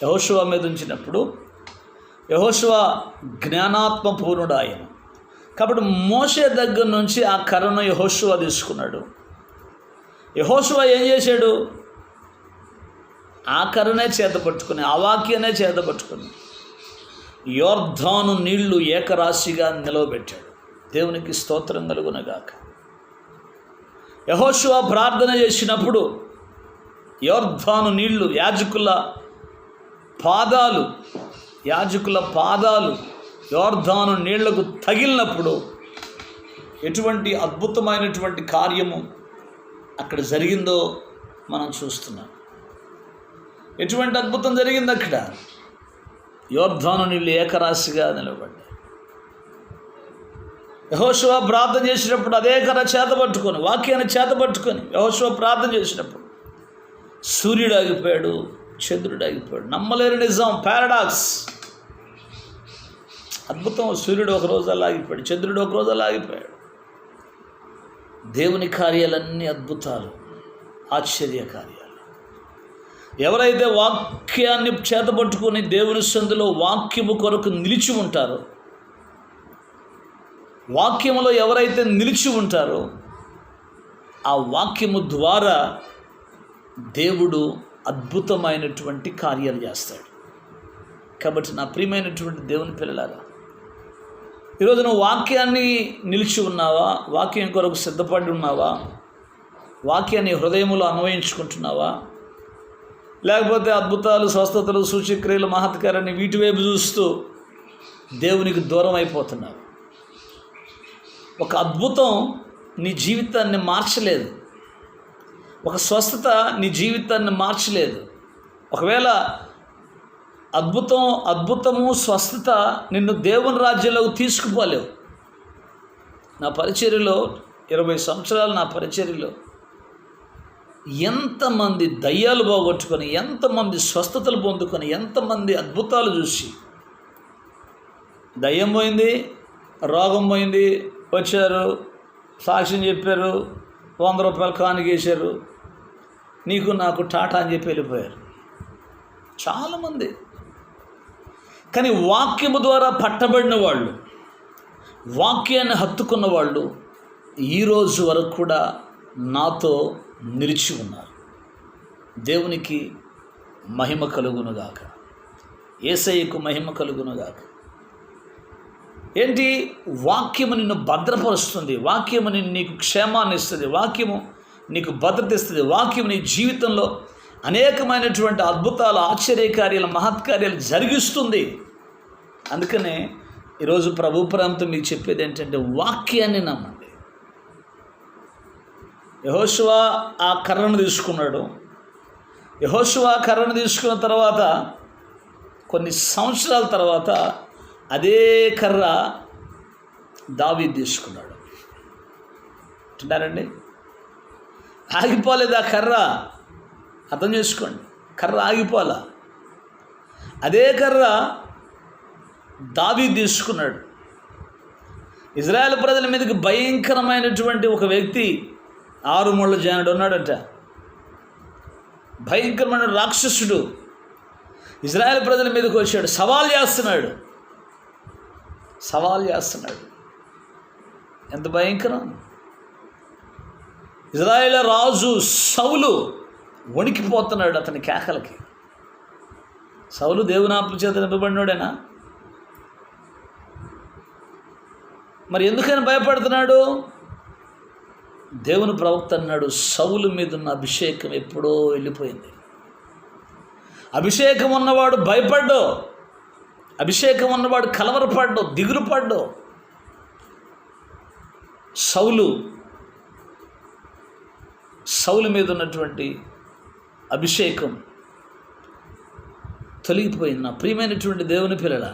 యెహోషువ మీద ఉంచినప్పుడు యెహోషువ జ్ఞానాత్మ పూర్ణుడాయను. కాబట్టి మోషే దగ్గర నుంచి ఆ కర్రను యెహోషువ తీసుకున్నాడు. యెహోషువ ఏం చేశాడు? ఆ కర్రనే చేతపట్టుకుని, ఆ వాక్యాన్నే చేతపట్టుకుని యొర్దాను నీళ్లు ఏకరాశిగా నిలవబెట్టాడు. దేవునికి స్తోత్రం కలుగునగాక. యెహోషువ ప్రార్థన చేసినప్పుడు యొర్దాను నీళ్లు యాజకుల పాదాలు యొర్దాను నీళ్లకు తగిలినప్పుడు ఎటువంటి అద్భుతమైనటువంటి కార్యము అక్కడ జరిగిందో మనం చూస్తున్నాం. ఎటువంటి అద్భుతం జరిగింది అక్కడ? యొర్దాను నీళ్ళు ఏకరాశిగా నిలబడ్డాయి. యెహోషువ ప్రార్థన చేసినప్పుడు అదే కర్ర చేతపట్టుకొని, వాక్యాన్ని చేతపట్టుకొని యెహోషువ ప్రార్థన చేసినప్పుడు సూర్యుడు ఆగిపోయాడు, చంద్రుడు ఆగిపోయాడు. నమ్మలేని నిజం, పారాడాక్స్, అద్భుతం. సూర్యుడు ఒక రోజు అలా ఆగిపోయాడు, చంద్రుడు ఒక రోజు అలా ఆగిపోయాడు. దేవుని కార్యాలన్నీ అద్భుతాలు, ఆశ్చర్య కార్యాలు. ఎవరైతే వాక్యాన్ని చేతపట్టుకొని దేవుని సందులో వాక్యము కొరకు నిలిచి ఉంటారో, వాక్యములో ఎవరైతే నిలిచి ఉంటారో ఆ వాక్యము ద్వారా దేవుడు అద్భుతమైనటువంటి కార్యాలు చేస్తాడు. కాబట్టి నా ప్రియమైనటువంటి దేవుని పిల్లలారా, ఈరోజు నువ్వు వాక్యాన్ని నిలిచి ఉన్నావా? వాక్యం కొరకు సిద్ధపడి ఉన్నావా? వాక్యాన్ని హృదయములో అన్వయించుకుంటున్నావా? లేకపోతే అద్భుతాలు, స్వస్థతలు, సూచక్రియలు, మహత్కారాన్ని వీటి వైపు చూస్తూ దేవునికి దూరం అయిపోతున్నావు? ఒక అద్భుతం నీ జీవితాన్ని మార్చలేదు, ఒక స్వస్థత నీ జీవితాన్ని మార్చలేదు. ఒకవేళ అద్భుతము స్వస్థత నిన్ను దేవుని రాజ్యంలోకి తీసుకుపోలేవు. నా పరిచర్యలో 20 సంవత్సరాలు నా పరిచర్యలో ఎంతమంది దయ్యాలు పోగొట్టుకొని, ఎంతమంది స్వస్థతలు పొందుకొని, ఎంతమంది అద్భుతాలు చూసి దయ్యం పోయింది, రోగం పోయింది, వచ్చారు, సాక్ష్యం చెప్పారు, 100 రూపాయలు కానుకేశారు, నీకు నాకు టాటా అని చెప్పి వెళ్ళిపోయారు చాలామంది. కానీ వాక్యము ద్వారా పట్టబడిన వాళ్ళు, వాక్యాన్ని హత్తుకున్న వాళ్ళు ఈరోజు వరకు కూడా నాతో నిలిచి ఉన్నారు. దేవునికి మహిమ కలుగునుగాక, యేసయ్యకు మహిమ కలుగునుగాక. ఏంటి? వాక్యము నిన్ను భద్రపరుస్తుంది, వాక్యము నీకు క్షేమాన్ని ఇస్తుంది, వాక్యము నీకు భద్రత ఇస్తుంది. వాక్యము నీ జీవితంలో అనేకమైనటువంటి అద్భుతాలు, ఆశ్చర్యకార్యాలు, మహత్కార్యాలు జరిగిస్తుంది. అందుకనే ఈరోజు ప్రభు ప్రేమతో మీకు చెప్పేది ఏంటంటే వాక్యాన్ని నమ్మండి. యెహోషువ ఆ కర్రను తీసుకున్నాడు. యెహోషువ కర్రను తీసుకున్న తర్వాత కొన్ని సంవత్సరాల తర్వాత అదే కర్ర దావీదు తీసుకున్నాడు. అంటారండి, ఆగిపోలేదు ఆ కర్ర. అర్థం చేసుకోండి, కర్ర ఆగిపోలా. అదే కర్ర దావీదు తీసుకున్నాడు. ఇజ్రాయేల్ ప్రజల మీదకి భయంకరమైనటువంటి ఒక వ్యక్తి 6 ముళ్ళ జానుడు ఉన్నాడట. భయంకరమైన రాక్షసుడు ఇజ్రాయేల్ ప్రజల మీదకి వచ్చాడు, సవాల్ చేస్తున్నాడు. ఎంత భయంకరం! ఇజ్రాయేల్ రాజు సౌలు వణికిపోతున్నాడు అతని కేకలకి. సౌలు దేవుని ఆత్మ చేత నింపబడినాడేనా? మరి ఎందుకని భయపడుతున్నాడు? దేవుని ప్రవక్త అన్నాడు, సౌలు మీద ఉన్న అభిషేకం ఎప్పుడో వెళ్ళిపోయింది. అభిషేకం ఉన్నవాడు భయపడ్డు, అభిషేకం ఉన్నవాడు కలవరపడ్డు, దిగులు పడ్డు. సౌలు మీద ఉన్నటువంటి అభిషేకం తొలగిపోయింది. నా ప్రియమైనటువంటి దేవుని పిల్లల,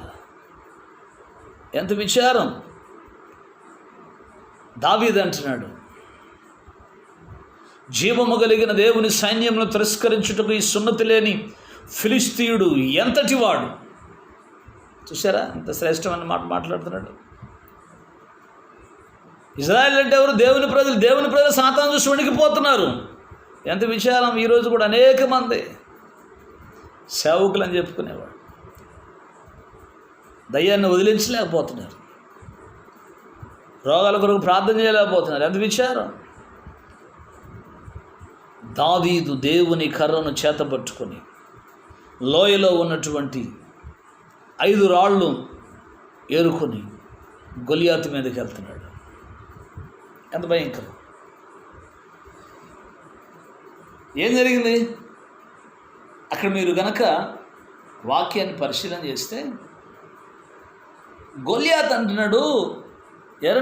ఎంత విచారం! దావీదు అంటున్నాడు, జీవము కలిగిన దేవుని సైన్యమును తిరస్కరించుటకు ఈ సున్నతి లేని ఫిలిస్తీయుడు ఎంతటి వాడు. చూసారా ఎంత శ్రేష్టమైన మాట మాట్లాడుతున్నాడు. ఇజ్రాయెల్ అంటే ఎవరు? దేవుని ప్రజలు సాతాను చూసి వణికిపోతున్నారు. ఎంత విచారం! ఈరోజు కూడా అనేక మంది సేవకులు అని చెప్పుకునేవాడు దయ్యాన్ని వదిలించలేకపోతున్నారు. రోగాల కొరకు ప్రార్థన చేయలేకపోతున్నారు. ఎంత విచారం. దావీదు దేవుని కర్రను చేతపట్టుకొని లోయలో ఉన్నటువంటి 5 రాళ్ళు ఏరుకొని గొలియాతు మీదకి వెళ్తున్నాడు. ఎంత భయంకరం. ఏం జరిగింది అక్కడ? మీరు గనక వాక్యాన్ని పరిశీలన చేస్తే గొలియాతు అంటున్నాడు,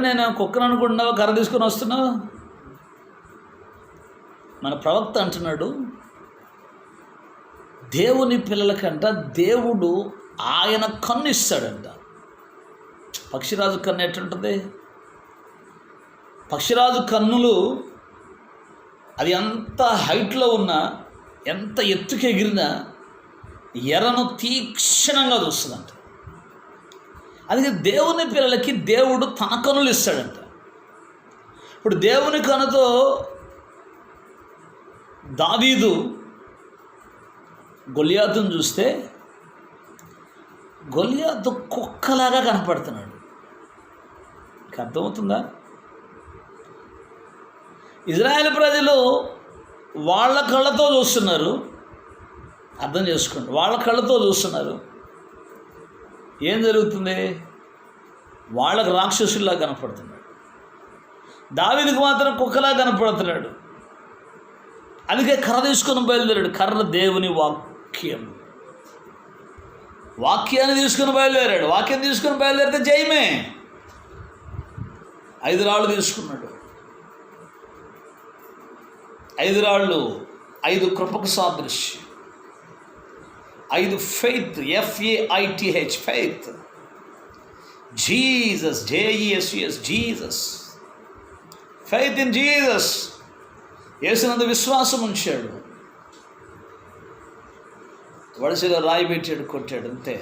నేను కుక్కను అనుకుంటున్నావా, కర్ర తీసుకొని వస్తున్నావు? మన ప్రవక్త అంటున్నాడు, దేవుని పిల్లలకంట దేవుడు ఆయన కన్ను ఇస్తాడంట. పక్షిరాజు కన్ను ఎట్లుంటుంది? పక్షిరాజు కన్నులు అది ఎంత హైట్లో ఉన్నా, ఎంత ఎత్తుకు ఎగిరినా ఎర్రను తీక్షణంగా చూస్తుందంట. అందుకే దేవుని పిల్లలకి దేవుడు తన కన్నులు ఇస్తాడంట. ఇప్పుడు దేవుని కన్నుతో దావీదు గొలియాతును చూస్తే గొలియాతు కుక్కలాగా కనపడుతున్నాడు. అర్థమవుతుందా? ఇజ్రాయేల్ ప్రజలు వాళ్ళ కళ్ళతో చూస్తున్నారు. అర్థం చేసుకోండి, వాళ్ళ కళ్ళతో చూస్తున్నారు. ఏం జరుగుతుంది? వాళ్ళకు రాక్షసుల్లా కనపడుతున్నాడు. దావీదుకు మాత్రం కుక్కలా కనపడుతున్నాడు. అందుకే కర్ర తీసుకొని బయలుదేరాడు. కర్ర దేవుని వాక్యం. వాక్యాన్ని తీసుకుని బయలుదేరాడు. వాక్యం తీసుకుని బయలుదేరితే జయమే. 5 రాళ్ళు తీసుకున్నాడు. 5 రాళ్ళు 5 కృపకు సాదృశ్యం. 5 faith, FAITH, faith. Jesus, JESUS, Jesus. Faith in Jesus. యేసునందు విశ్వాసం ఉంచాడు. వడిసెలో రాయి పెట్టాడు, కొట్టాడు, అంతే.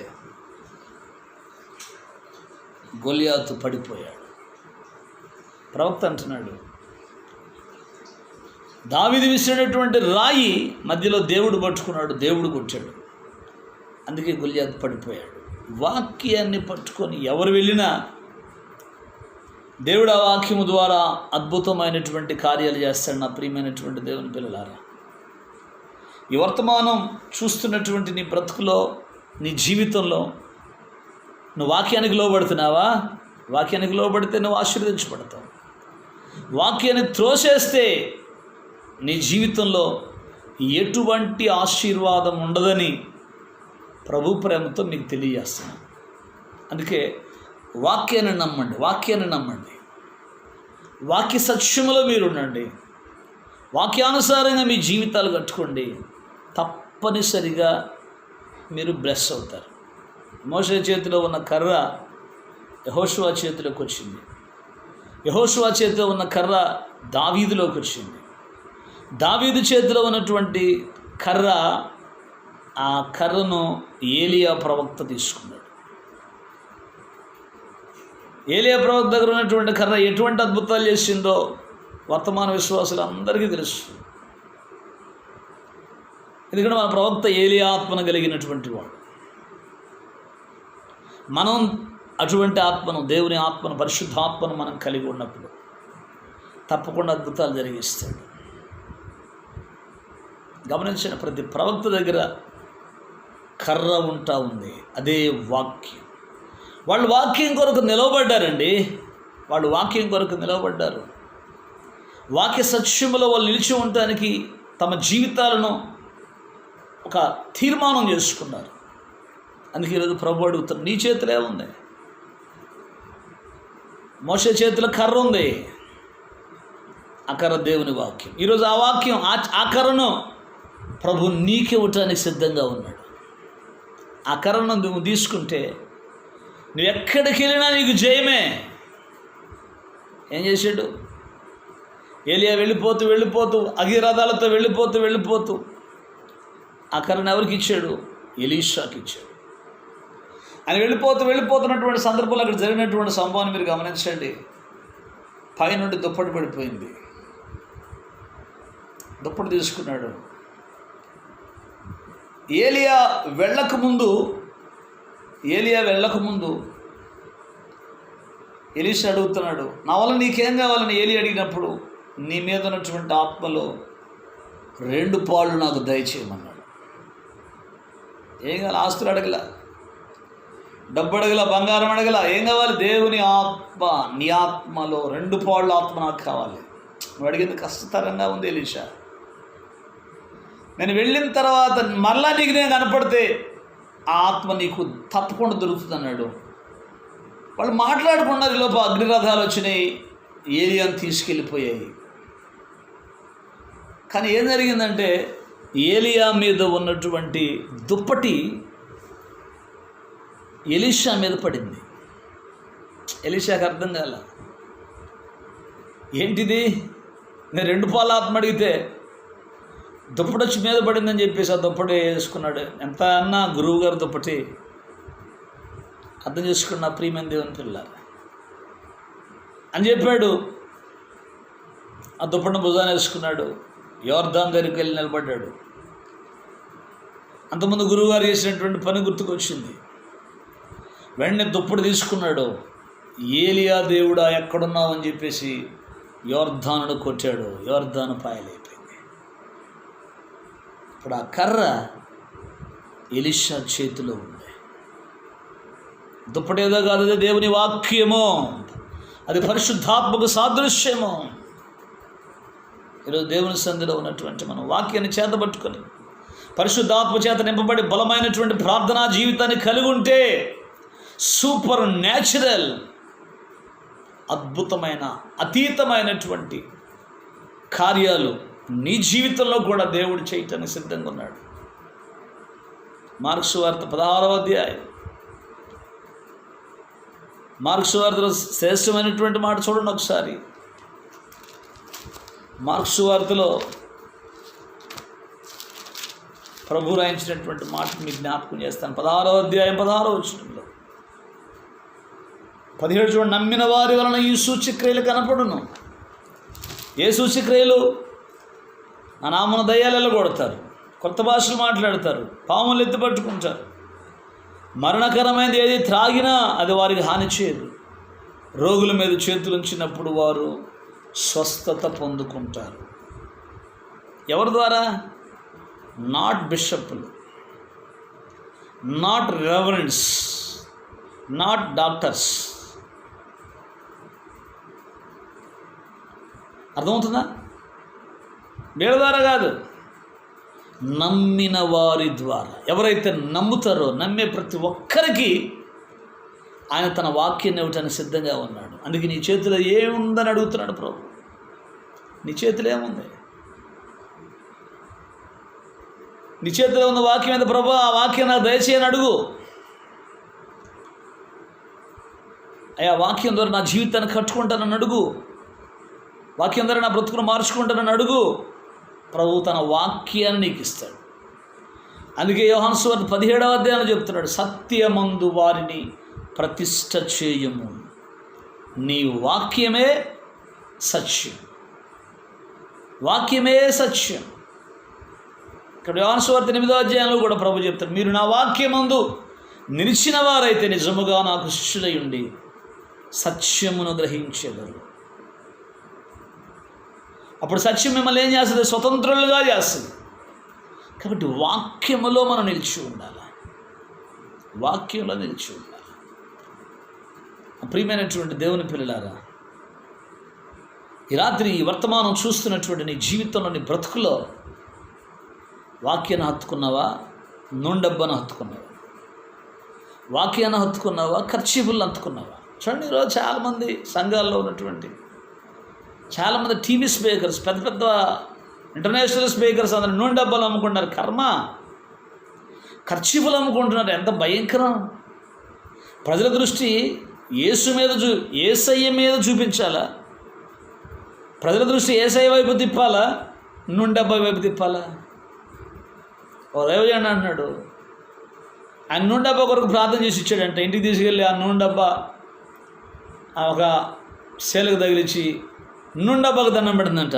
గొలియాతు పడిపోయాడు. ప్రవక్త అంటున్నాడు, దావీదు విసిరినటువంటి రాయి మధ్యలో దేవుడు పట్టుకున్నాడు, దేవుడు కొట్టాడు. అందుకే గొలియాతు పడిపోయాడు. వాక్యాన్ని పట్టుకొని ఎవరు వెళ్ళినా దేవుడు ఆ వాక్యము ద్వారా అద్భుతమైనటువంటి కార్యాలు చేస్తాడు. నా ప్రియమైనటువంటి దేవుని పిల్లలారా, ఈ వర్తమానం చూస్తున్నటువంటి నీ బ్రతుకులో, నీ జీవితంలో నువ్వు వాక్యానికి లోబడుతున్నావా? వాక్యానికి లోబడితే నువ్వు ఆశీర్వదించబడతావు. వాక్యాన్ని త్రోసేస్తే నీ జీవితంలో ఎటువంటి ఆశీర్వాదం ఉండదని ప్రభు ప్రేమతో మీకు తెలియజేస్తున్నాను. అందుకే వాక్యాన్ని నమ్మండి, వాక్యాన్ని నమ్మండి. వాక్య సత్యములో మీరు ఉండండి. వాక్యానుసారంగా మీ జీవితాలు కట్టుకోండి. తప్పనిసరిగా మీరు బ్లెస్ అవుతారు. మోషే చేతిలో ఉన్న కర్ర యెహోషువ చేతిలోకి వచ్చింది. యెహోషువ చేతిలో ఉన్న కర్ర దావీదులోకి వచ్చింది. దావీదు చేతిలో ఉన్నటువంటి కర్ర, ఆ కర్రను ఏలియా ప్రవక్త తీసుకున్నాడు. ఏలియా ప్రవక్త దగ్గర ఉన్నటువంటి కర్ర ఎటువంటి అద్భుతాలు చేసిందో వర్తమాన విశ్వాసులు అందరికీ తెలుసు. ఎందుకంటే మన ప్రవక్త ఏలియా ఆత్మను కలిగినటువంటి వాడు. మనం అటువంటి ఆత్మను, దేవుని ఆత్మను, పరిశుద్ధాత్మను మనం కలిగి ఉన్నప్పుడు తప్పకుండా అద్భుతాలు జరిగిస్తాడు. గమనించిన ప్రతి ప్రవక్త దగ్గర కర్ర ఉంటా ఉంది. అదే వాక్యం. వాళ్ళు వాక్యం కొరకు నిలవబడ్డారండి. వాళ్ళు వాక్యం కొరకు నిలవబడ్డారు. వాక్య సత్యములో వాళ్ళు నిలిచి ఉండటానికి తమ జీవితాలను ఒక తీర్మానం చేసుకున్నారు. అందుకే ఈరోజు ప్రభు అడుగుతారు, నీ చేతిలో ఉంది? మోషే చేతిలో కర్ర ఉంది. ఆ కర్ర దేవుని వాక్యం. ఈరోజు ఆ వాక్యం, ఆ కర్రను ప్రభు నీకివ్వటానికి సిద్ధంగా ఉన్నాడు. ఆ కర్రను నువ్వు తీసుకుంటే నువ్వు ఎక్కడికి వెళ్ళినా నీకు జయమే. ఏం చేశాడు? ఏలియా వెళ్ళిపోతూ అగిరథాలతో వెళ్ళిపోతూ ఆ కర్రను ఎవరికి ఇచ్చాడు? ఎలీషాకి ఇచ్చాడు. ఆయన వెళ్ళిపోతున్నటువంటి సందర్భంలో అక్కడ జరిగినటువంటి సంభవాన్ని మీరు గమనించండి. పైనుండి దుప్పటి పడిపోయింది. దుప్పటి తీసుకున్నాడు. ఏలియా వెళ్ళకముందు ఎలీషా అడుగుతున్నాడు, నా వల్ల నీకేం కావాలని ఏలి అడిగినప్పుడు, నీ మీద ఉన్నటువంటి ఆత్మలో 2 పాళ్ళు నాకు దయచేయమన్నాడు. ఏం కావాలి? ఆస్తులు అడగల, డబ్బు అడగల, బంగారం అడగల. ఏం కావాలి? దేవుని ఆత్మ, నీ ఆత్మలో 2 పాళ్ళు ఆత్మ నాకు కావాలి. నువ్వు అడిగింది కష్టతరంగా ఉంది ఎలీషా. నేను వెళ్ళిన తర్వాత మళ్ళా నీకు నేను కనపడితే ఆ ఆత్మ నీకు తప్పకుండా దొరుకుతుంది అన్నాడు. వాళ్ళు మాట్లాడుకున్నారు. ఈలోపు అగ్నిరథాలు వచ్చినాయి, ఏలియాను తీసుకెళ్ళిపోయాయి. కానీ ఏం జరిగిందంటే ఏలియా మీద ఉన్నటువంటి దుప్పటి ఎలీషా మీద పడింది. ఎలీషాకి అర్థం కాల, ఏంటిది? నేను 2 పాల ఆత్మ అడిగితే దుప్పటి వచ్చి మీద పడిందని చెప్పేసి ఆ దుప్పటి వేసుకున్నాడు. ఎంత అన్నా గురువు గారు దుప్పటి. అర్థం చేసుకున్న ప్రియమైన దేవుని పిల్ల అని చెప్పాడు. ఆ దుప్పటిని భుజాన్ని వేసుకున్నాడు. యోర్దాను దగ్గరికి వెళ్ళి నిలబడ్డాడు. అంతకుముందు గురువుగారు చేసినటువంటి పని గుర్తుకొచ్చింది. వెంటనే దుప్పటి తీసుకున్నాడు. ఏలియా దేవుడా ఎక్కడున్నావు అని చెప్పేసి యోర్దానుడు కొట్టాడు. యోర్దాను పాయలైపోయింది. ఇప్పుడు ఆ కర్ర ఎలీషా చేతిలో ఉంది. దుప్పటేదో కాదు, అదే దేవుని వాక్యము, అది పరిశుద్ధాత్మకు సాదృశ్యము. ఈరోజు దేవుని సంధిలో ఉన్నటువంటి మనం వాక్యాన్ని చేతబట్టుకొని పరిశుద్ధాత్మ చేత నింపబడి బలమైనటువంటి ప్రార్థనా జీవితాన్ని కలిగి ఉంటే సూపర్ న్యాచురల్, అద్భుతమైన, అతీతమైనటువంటి కార్యాలు నీ జీవితంలో కూడా దేవుడు చేయటానికి సిద్ధంగా ఉన్నాడు. మార్కు సువార్త 16వ అధ్యాయం. మార్కు సువార్తలో శ్రేష్టమైనటువంటి మాట చూడండి ఒకసారి. మార్కు సువార్తలో ప్రభు రాయించినటువంటి మాట మీకు జ్ఞాపకం చేస్తాను. 16వ అధ్యాయం 16వ వచనంలో 17 చూడండి. నమ్మిన వారి వలన ఈ సూచక్రియలు కనపడును. ఏ సూచక్రియలు? నా నామమున దయ్యాలు వెళ్ళగొడతారు, కొత్త భాషలు మాట్లాడతారు, పాములు ఎత్తిపట్టుకుంటారు, మరణకరమైనది ఏది త్రాగినా అది వారికి హాని చేయదు, రోగుల మీద చేతులుంచినప్పుడు వారు స్వస్థత పొందుకుంటారు. ఎవరి ద్వారా? నాట్ బిషప్లు, నాట్ రెవరెండ్స్, నాట్ డాక్టర్స్. అర్థమవుతుందా? వీళ్ళ ద్వారా కాదు, నమ్మిన వారి ద్వారా. ఎవరైతే నమ్ముతారో, నమ్మే ప్రతి ఒక్కరికి ఆయన తన వాక్యాన్ని ఇవ్వటానికి సిద్ధంగా ఉన్నాడు. అందుకే నీ చేతిలో ఏముందని అడుగుతున్నాడు ప్రభు. నీ చేతిలో ఏముంది? నీ చేతిలో ఉన్న వాక్యం మీద, ప్రభు ఆ వాక్యం నాకు దయచేయని అడుగు. అయ్యా వాక్యం ద్వారా నా జీవితాన్ని కట్టుకుంటానని అడుగు. వాక్యం ద్వారా నా బ్రతుకును మార్చుకుంటానని అడుగు. ప్రభు తన వాక్యాన్ని నీకు ఇస్తాడు. అందుకే యోహాను సువార్త 17వ అధ్యాయంలో చెప్తున్నాడు, సత్యమందు వారిని ప్రతిష్ఠ చేయము, నీ వాక్యమే సత్యం. వాక్యమే సత్యం. ఇక్కడ యోహాను సువార్త 8వ అధ్యాయంలో కూడా ప్రభు చెప్తాడు, మీరు నా వాక్యమందు నిలిచిన వారైతే నిజముగా నాకు శిష్యులై ఉండి సత్యమును గ్రహించెదరు. అప్పుడు సత్యం మిమ్మల్ని ఏం చేస్తుంది? స్వతంత్రులుగా చేస్తుంది. కాబట్టి వాక్యములో మనం నిలిచి ఉండాలి. వాక్యంలో నిలిచి ఉండాలి. ప్రియమైనటువంటి దేవుని పిల్లలారా, ఈ రాత్రి ఈ వర్తమానం చూస్తున్నటువంటి నీ జీవితంలో, నీ బ్రతుకులో వాక్యాన్ని హత్తుకున్నావా? నూనెడబ్బను హత్తుకున్నావా? వాక్యాన్ని హత్తుకున్నావా? కర్చీఫుల్ని హత్తుకున్నావా? చూడండి, ఈరోజు చాలామంది సంఘాల్లో ఉన్నటువంటి చాలామంది టీవీ స్పీకర్స్, పెద్ద పెద్ద ఇంటర్నేషనల్ స్పీకర్స్ అందరూ నూనె డబ్బాలు అమ్ముకుంటున్నారు. కర్మ, కర్చీఫులు అమ్ముకుంటున్నారు. ఎంత భయంకరం! ప్రజల దృష్టి యేసయ్య మీద చూపించాలా? ప్రజల దృష్టి యేసయ్య వైపు తిప్పాలా? నూనె డబ్బా వైపు తిప్పాలా? ఓ రేవజండి అన్నాడు, ఆయన నూనె డబ్బా కొరకు ప్రార్థన చేసి ఇచ్చాడంట. ఇంటికి తీసుకెళ్ళి ఆ నూనె డబ్బా ఒక సేలకు తగిలించి నూనె డబ్బాకు దండం పెడుతుందంట.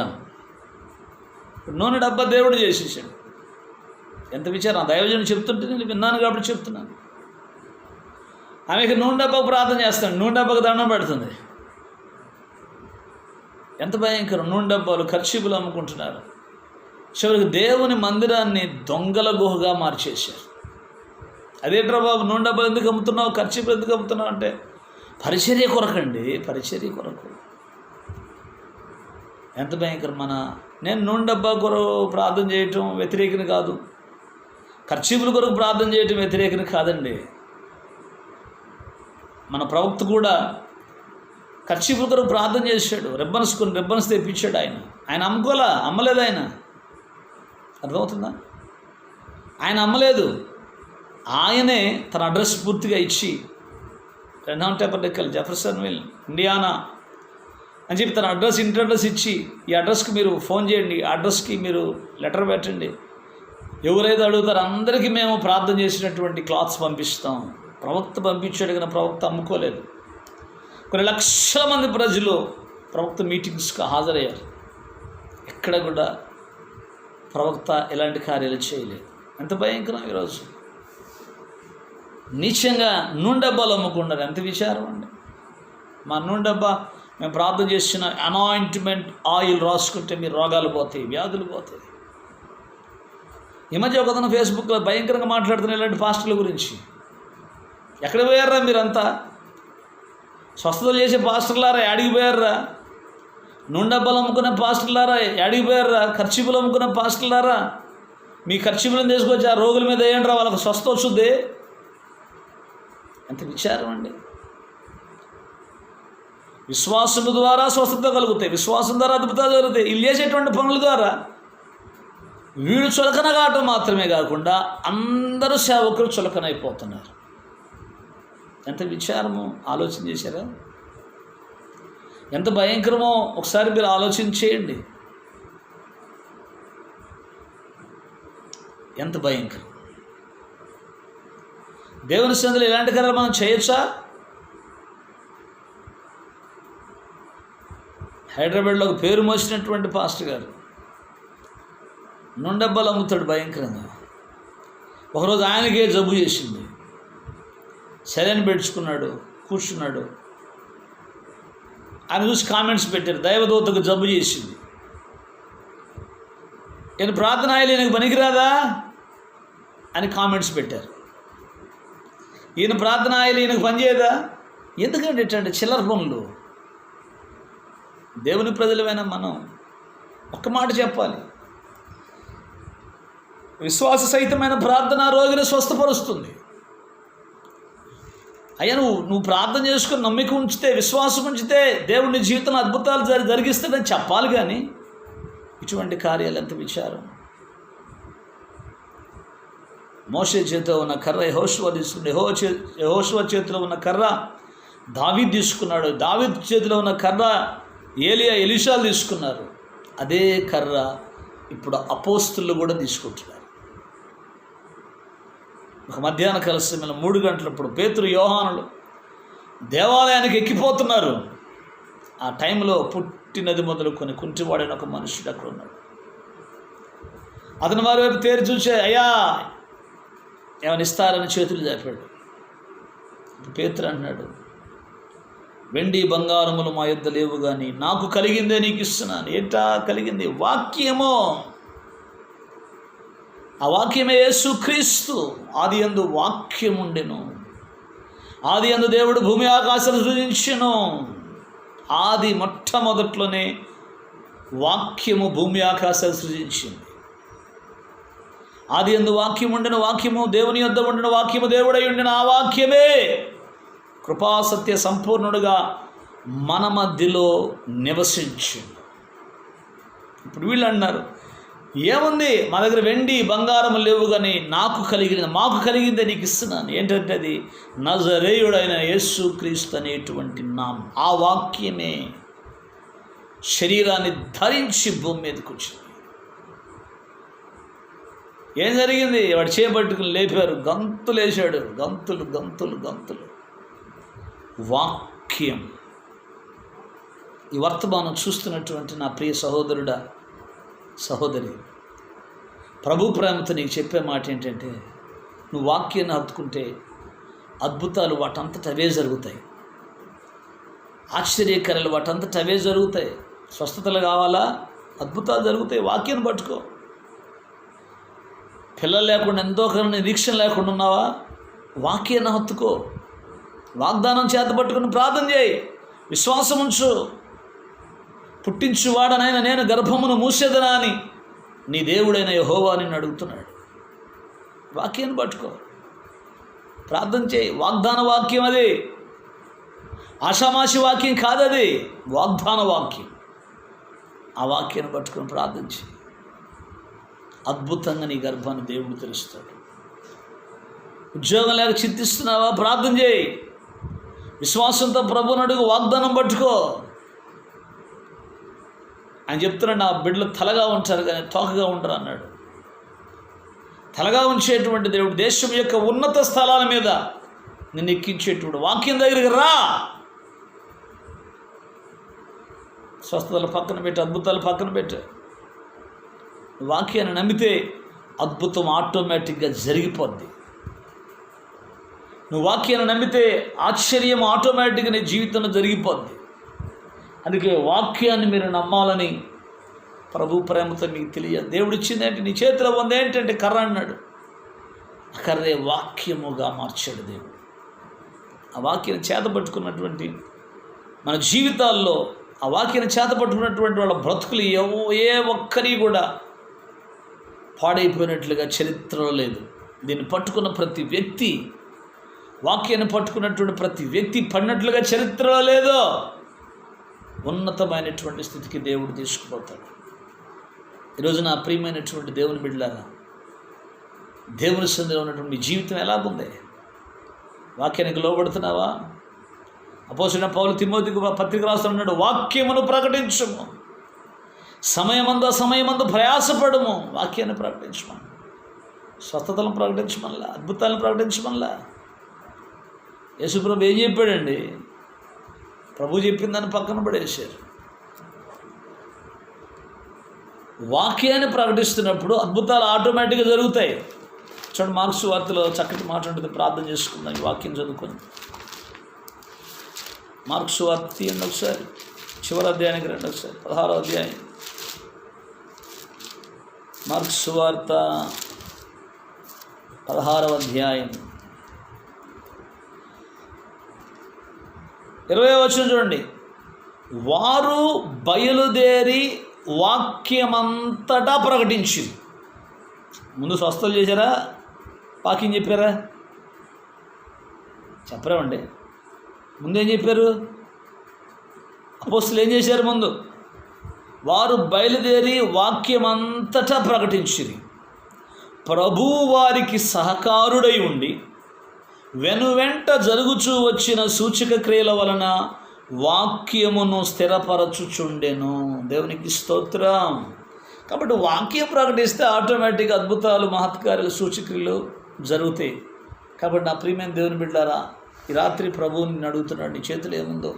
నూనె డబ్బా దేవుడు చేసేసాడు. ఎంత విచారం! దైవజనుడు చెప్తుంటే నేను విన్నాను కాబట్టి చెప్తున్నాను. ఆమెకి నూనె డబ్బాకు ప్రార్థన చేస్తాడు, నూనె డబ్బాకు దండం పెడుతుంది. ఎంత భయంకరం. నూనె డబ్బాలు, ఖర్చీపులు అమ్ముకుంటున్నారు. చివరికి దేవుని మందిరాన్ని దొంగల గుహగా మార్చేశారు. అదేంట్రా బాబు, నూనె డబ్బాలు ఎందుకు అమ్ముతున్నావు, ఖర్చీపులు ఎందుకు అమ్ముతున్నావు అంటే పరిచర్య కొరకండి, పరిచర్య కొరకు. ఎంత భయంకరం. నేను నూనె డబ్బా కొరకు ప్రార్థన చేయటం వ్యతిరేకని కాదు, ఖర్చీపుల కొరకు ప్రార్థన చేయటం వ్యతిరేకని కాదండి. మన ప్రవక్త కూడా ఖర్చీపుల కొరకు ప్రార్థన చేశాడు. రిబ్బన్స్ తెప్పించాడు. ఆయన అమ్మలేదు. ఆయన అర్థమవుతుందా? ఆయన అమ్మలేదు. ఆయనే తన అడ్రస్ పూర్తిగా ఇచ్చి, రెన్హామ్ టేపర్నికల్, జెఫర్సన్విల్, ఇండియానా అని చెప్పి తన ఇంటి అడ్రస్ ఇచ్చి, ఈ అడ్రస్కి మీరు ఫోన్ చేయండి, ఈ అడ్రస్కి మీరు లెటర్ పెట్టండి, ఎవరైతే అడుగుతారో అందరికీ మేము ప్రార్థన చేసినటువంటి క్లాత్స్ పంపిస్తాం. ప్రవక్త పంపించాడు, కానీ ప్రవక్త అమ్ముకోలేదు. కొన్ని లక్షల మంది ప్రజలు ప్రవక్త మీటింగ్స్కి హాజరయ్యారు. ఎక్కడ కూడా ప్రవక్త ఎలాంటి కార్యాలు చేయలేదు. ఎంత భయంకరం. ఈరోజు నీచంగా నూనె డబ్బాలు అమ్ముకున్నారు. ఎంత విచారం అండి. మా నూనె డబ్బా మేము ప్రార్థన చేసిన అనాయింట్మెంట్ ఆయిల్ రాసుకుంటే మీ రోగాలు పోతాయి, వ్యాధులు పోతాయి. ఈ మధ్య ఒకతను ఫేస్బుక్లో భయంకరంగా మాట్లాడుతున్న ఇలాంటి పాస్టర్ల గురించి. ఎక్కడ పోయారా మీరంతా? స్వస్థతలు చేసే పాస్టర్లారా యాడికి పోయారా? నూనె డబ్బాలు అమ్ముకునే పాస్టర్లారా యాడికి పోయారా? ఖర్చీపులు అమ్ముకునే పాస్టర్లారా మీ ఖర్చీపులను తీసుకొచ్చి ఆ రోగుల మీద వేయండి రా, వాళ్ళకి స్వస్థ వస్తుంది. ఎంత విచారం అండి. విశ్వాసము ద్వారా స్వస్థత కలుగుతాయి, విశ్వాసం ద్వారా అద్భుతాలు జరుగుతాయి. వీళ్ళు చేసేటువంటి పనుల ద్వారా వీడు చులకన కావటం మాత్రమే కాకుండా అందరూ సేవకులు చులకనైపోతున్నారు. ఎంత విచారమో ఆలోచన చేశారా? ఎంత భయంకరమో ఒకసారి మీరు ఆలోచన చేయండి. ఎంత భయంకరం. దేవుని సన్నిధిలో ఇలాంటి కార్యాలు మనం చేయొచ్చా? హైదరాబాద్లో ఒక పేరు మోసినటువంటి పాస్టర్ గారు నూనె డబ్బాలు అమ్ముతాడు భయంకరంగా. ఒకరోజు ఆయనకే జబ్బు చేసింది. సెలైన్ పెట్టుకున్నాడు, కూర్చున్నాడు. ఆయన చూసి కామెంట్స్ పెట్టారు, దైవదూతకు జబ్బు చేసింది, ఈయన ప్రార్థన ఆయిల్ ఈయనకు పనికిరాదా అని కామెంట్స్ పెట్టారు. ఈయన ప్రార్థన ఆయిల్ ఈయనకు పనిచేయదా? ఎందుకంటే ఇట్లాంటి చిల్లర పనులు. దేవుని ప్రజలమైన మనం ఒక్క మాట చెప్పాలి, విశ్వాస సహితమైన ప్రార్థన రోగిని స్వస్థపరుస్తుంది. అయ్యా నువ్వు ప్రార్థన చేసుకుని నమ్మిక ఉంచితే, విశ్వాసం ఉంచితే దేవుని జీవితంలో అద్భుతాలు జరిగిస్తాడని చెప్పాలి. కానీ ఇటువంటి కార్యాలు ఎంత విచారం. మోషే చేతిలో ఉన్న కర్ర యెహోషువ తీసుకున్నాడు, యెహోషువ చేతిలో ఉన్న కర్ర దావీదు తీసుకున్నాడు, దావీదు చేతిలో ఉన్న కర్ర ఎలీషాలు తీసుకున్నారు. అదే కర్ర ఇప్పుడు అపోస్తులు కూడా తీసుకుంటున్నారు. ఒక మధ్యాహ్న కాల సమయంలో 3 గంటలప్పుడు పేతురు, యోహానులు దేవాలయానికి ఎక్కిపోతున్నారు. ఆ టైంలో పుట్టినది మొదలుకొని కుంటివాడైన ఒక మనుషుడు అక్కడ ఉన్నాడు. అతను వారి వైపు తేరి చూసే, అయ్యా ఏమైనా ఇస్తారని చేతులు చాపాడు. పేతురు అన్నాడు, వెండి బంగారములు మా యొద్ద లేవు, కానీ నాకు కలిగిందే నీకు ఇస్తున్నాను. ఏంటా కలిగింది? వాక్యము. ఆ వాక్యమే యేసుక్రీస్తు. ఆది యందు వాక్యం ఉండెను, ఆది యందు దేవుడు భూమి ఆకాశాలు సృజించెను. ఆది మొట్టమొదట్లోనే వాక్యము భూమి ఆకాశాలు సృజించింది. ఆది యందు వాక్యం ఉండిన, వాక్యము దేవుని యొద్ద ఉండిన, వాక్యము దేవుడై ఉండిన, ఆ వాక్యమే కృపాసత్య సంపూర్ణుడుగా మన మధ్యలో నివసించింది. ఇప్పుడు వీళ్ళు అన్నారు, ఏముంది మా దగ్గర వెండి బంగారం లేవు, కానీ మాకు కలిగిందే నీకు ఇస్తున్నాను. ఏంటంటే అది నజరేయుడైన యేసుక్రీస్తు అనేటువంటి నామం. ఆ వాక్యమే శరీరాన్ని ధరించి భూమి మీదకి వచ్చింది. ఏం జరిగింది? వాడు చేపట్టుకుని లేపారు, గంతులు వేశాడు, గంతులు గంతులు గంతులు. వాక్యం. ఈ వర్తమానం చూస్తున్నటువంటి నా ప్రియ సహోదరుడా, సహోదరి, ప్రభు ప్రేమతో నీకు చెప్పే మాట ఏంటంటే, నువ్వు వాక్యాన్ని హత్తుకుంటే అద్భుతాలు వాటంతట అవే జరుగుతాయి, ఆశ్చర్యకరాలు వాటంతట అవే జరుగుతాయి. స్వస్థతలు కావాలా? అద్భుతాలు జరుగుతాయి. వాక్యాన్ని పట్టుకో. పిల్లలు లేకుండా ఎంతో కాలం నిరీక్షణ లేకుండా ఉన్నావా? వాక్యాన్ని హత్తుకో. వాగ్దానం చేత పట్టుకుని ప్రార్థన చేయి. విశ్వాసం ఉంచు. పుట్టించువాడనైనా నేను గర్భమును మూసేదనా అని నీ దేవుడైన యెహోవా నిన్ను అడుగుతున్నాడు. వాక్యాన్ని పట్టుకో, ప్రార్థన చేయి. వాగ్దాన వాక్యం అది, ఆషామాషి వాక్యం కాదది, వాగ్దాన వాక్యం. ఆ వాక్యాన్ని పట్టుకొని ప్రార్థించి అద్భుతంగా నీ గర్భాన్ని దేవుడు తెలుస్తాడు. ఉద్యోగం లేక చింతిస్తున్నావా? ప్రార్థన చేయి. విశ్వాసంతో ప్రభువుని అడుగు. వాగ్దానం పట్టుకో. ఆయన చెప్తున్నాడు, నా బిడ్డలు తలగా ఉంటారు కానీ తోకగా ఉంటారు అన్నాడు. తలగా ఉంచేటువంటి దేవుడు దేశం యొక్క ఉన్నత స్థలాల మీద నిన్ను ఎక్కించేటువంటి వాక్యం దగ్గరికి రా. స్వస్థతలు పక్కన పెట్టి, అద్భుతాలు పక్కన పెట్టు. వాక్యాన్ని నమ్మితే అద్భుతం ఆటోమేటిక్గా జరిగిపోద్ది. నువ్వు వాక్యాన్ని నమ్మితే ఆశ్చర్యం ఆటోమేటిక్గా నీ జీవితంలో జరిగిపోద్ది. అందుకే వాక్యాన్ని మీరు నమ్మాలని ప్రభు ప్రేమతో మీకు తెలియదు. దేవుడు ఇచ్చిందేంటి? నీ చేతిలో ఉంది ఏంటంటే కర్ర అన్నాడు. ఆ కర్రే వాక్యముగా మార్చాడు దేవుడు. ఆ వాక్యాన్ని చేతపట్టుకున్నటువంటి మన జీవితాల్లో, ఆ వాక్యాన్ని చేతపట్టుకున్నటువంటి వాళ్ళ బ్రతుకులు ఏ ఒక్కరి కూడా పాడైపోయినట్లుగా చరిత్రలో లేదు. దీన్ని పట్టుకున్న ప్రతి వ్యక్తి, వాక్యాన్ని పట్టుకున్నటువంటి ప్రతి వ్యక్తి పడినట్లుగా చరిత్రలో లేదు. ఉన్నతమైనటువంటి స్థితికి దేవుడు తీసుకుపోతాడు. ఈరోజు నా ప్రియమైనటువంటి దేవుని బిడ్డలారా, దేవుని సన్నిధిలో ఉన్నటువంటి మీ జీవితం ఎలాగుంది? వాక్యానికి లోబడుతున్నావా? అపోస్తలుడైన పౌలు తిమోతికి పత్రిక రాస్తున్నాడు, వాక్యమును ప్రకటించుము, సమయమందు ప్రయాసపడము, వాక్యాన్ని ప్రకటించమని. స్వస్థతలను ప్రకటించమల్లా, అద్భుతాలను ప్రకటించమల్లా. యేసుప్రభు ఏం చెప్పాడండి? ప్రభు చెప్పిన దాన్ని పక్కన పడేశారు. వాక్యాన్ని ప్రకటిస్తున్నప్పుడు అద్భుతాలు ఆటోమేటిక్గా జరుగుతాయి. చూడండి, మార్క్స్ వార్తలో చక్కటి మాట ఉంటుంది. ప్రార్థన చేసుకుందాం ఈ వాక్యం చదువుకొని. మార్క్స్ వార్త తీయండి ఒకసారి, చివరి అధ్యాయానికి రండి ఒకసారి, 16వ అధ్యాయం. మార్క్స్ వార్త 16వ అధ్యాయం 20వ వచనం చూడండి. వారు బయలుదేరి వాక్యమంతటా ప్రకటించింది. ముందు స్వస్థలు చేశారా? వాక్యం చెప్పారా? చెప్పరామండి. ముందేం చెప్పారు? అపోస్తలులు ఏం చేశారు? ముందు వారు బయలుదేరి వాక్యమంతటా ప్రకటించింది. ప్రభువు వారికి సహకారుడై ఉండి వెనువెంట జరుగుచూ వచ్చిన సూచక క్రియల వలన వాక్యమును స్థిరపరచుచుండెను. దేవునికి స్తోత్రం. కాబట్టి వాక్యం ప్రకటిస్తే ఆటోమేటిక్గా అద్భుతాలు, మహత్కార్యాలు, సూచక్రియలు జరుగుతాయి. కాబట్టి నా ప్రియమైన దేవుని బిడ్డారా, ఈ రాత్రి ప్రభువుని అడుగుతున్నాడు, నీ చేతులు ఏముందో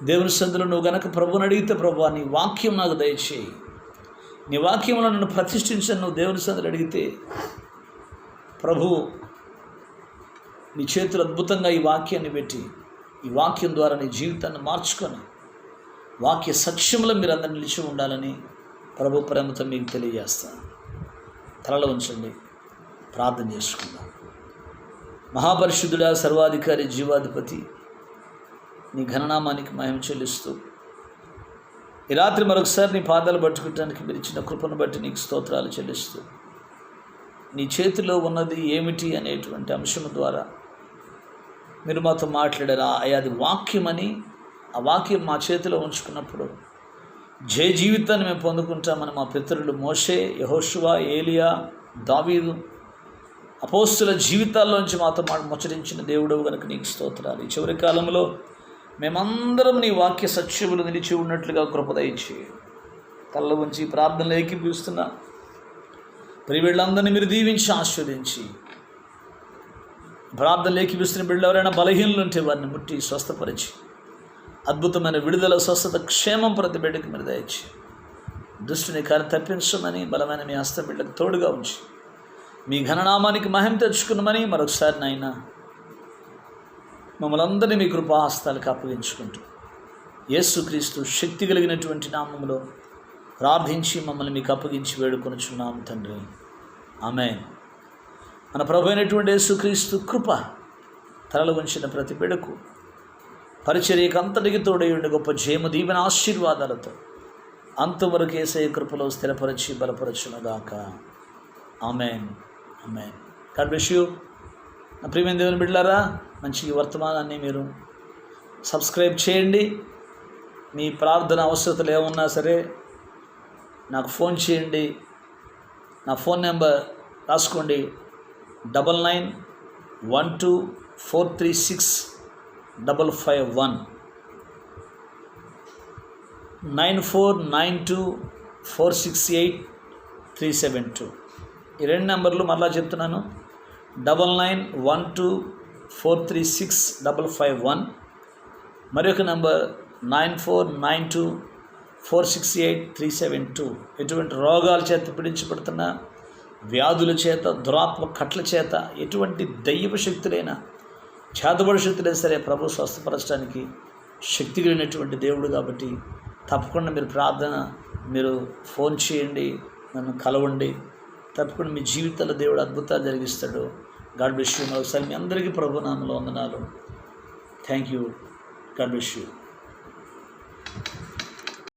దేవుని సన్నిధిలో నువ్వు గనక ప్రభువుని అడిగితే, ప్రభువా నీ వాక్యం నాకు దయచేయి, నీ వాక్యంలో నన్ను ప్రతిష్ఠించని నువ్వు దేవుని సన్నిధిలో అడిగితే, ప్రభువు నీ చేతులు అద్భుతంగా ఈ వాక్యాన్ని పెట్టి, ఈ వాక్యం ద్వారా నీ జీవితాన్ని మార్చుకొని వాక్య సత్యంలో మీరు అందరు నిలిచి ఉండాలని ప్రభు ప్రేమతో మీకు తెలియజేస్తాను. తలలో ఉంచండి, ప్రార్థన చేసుకుందాం. మహాపరిశుద్ధుడా, సర్వాధికారి, జీవాధిపతి, నీ ఘననామానికి మహిమ చెల్లిస్తూ ఈ రాత్రి మరొకసారి నీ పాదాలు పట్టుకోవడానికి మీరు ఇచ్చిన కృపను బట్టి నీకు స్తోత్రాలు చెల్లిస్తూ, నీ చేతిలో ఉన్నది ఏమిటి అనేటువంటి అంశం ద్వారా మీరు మాతో మాట్లాడారా అయ్యా? అది వాక్యమని, ఆ వాక్యం మా చేతిలో ఉంచుకున్నప్పుడు జయ జీవితాన్ని మేము పొందుకుంటామని మా పితరులు మోషే, యెహోషువ, ఏలియా, దావీదు అపోస్తుల జీవితాల్లోంచి మాతో ముచ్చరించిన దేవుడు కనుక నీకు స్తోత్రాలు. ఈ చివరి కాలంలో మేమందరం నీ వాక్య సత్యములు నిలిచి ఉన్నట్లుగా కృప దయచేయి. కళ్ళ ఉంచి ప్రార్థనలు ఏకీపిస్తున్నా ప్రియబిడ్డలందరినీ మీరు దీవించి ఆశీర్వదించి, ప్రార్థనలు ఏకీపిస్తున్న బిడ్డలు ఎవరైనా బలహీనలు ఉంటే వారిని ముట్టి స్వస్థపరిచి అద్భుతమైన విడుదల, స్వస్థత, క్షేమం ప్రతి బిడ్డకి మీరు దయచి దుష్టుని కాని తప్పించమని బలమైన మీ హస్త బిడ్డకు తోడుగా ఉంచి మీ ఘననామానికి మహిమ తెచ్చుకున్నామని మరొకసారి నాయన మమ్మల్ని అందరినీ మీ కృపాహస్తాలకు అప్పగించుకుంటూ యేసుక్రీస్తు శక్తి కలిగినటువంటి నామములో ప్రార్థించి మమ్మల్ని మీకు అప్పగించి వేడుకొనుచున్నాము తండ్రి. ఆమేన్. మన ప్రభు అయినటువంటి యేసుక్రీస్తు కృప తరలు ఉంచిన ప్రతి బిడ్డకు పరిచర్యకు అంతటికి తోడయుండి గొప్ప జయము దీవెన ఆశీర్వాదాలతో అంతవరకు యేసయ్య కృపలో స్థిరపరిచి బలపరచునుగాక. Amen. Amen. God bless you. నా ప్రియమైన దేవుని బిడ్డలారా, మంచి వర్తమానాన్ని మీరు సబ్స్క్రైబ్ చేయండి. మీ ప్రార్థన అవసరతలు ఏమున్నా సరే నాకు ఫోన్ చేయండి. నా ఫోన్ నెంబర్ రాసుకోండి, 9912436551 9492468372. ఈ రెండు నెంబర్లు మరలా చెప్తున్నాను, 9912436551, మరొక నెంబర్ 9492468372. ఎటువంటి రోగాల చేత పీడించబడుతున్న, వ్యాధుల చేత, దురాత్మ కట్ల చేత, ఎటువంటి దైవ శక్తులైనా, చేతబడి శక్తులైనా సరే ప్రభు స్వస్థపరచడానికి శక్తి కలిగినటువంటి దేవుడు కాబట్టి తప్పకుండా మీరు ప్రార్థన, మీరు ఫోన్ చేయండి, నన్ను కలవండి. తప్పకుండా మీ జీవితాల్లో దేవుడు అద్భుతాలు జరిగిస్తాడు. God bless you. మరొకసారి మీ అందరికీ ప్రభు నామములో వందనాలు. Thank you. God bless you.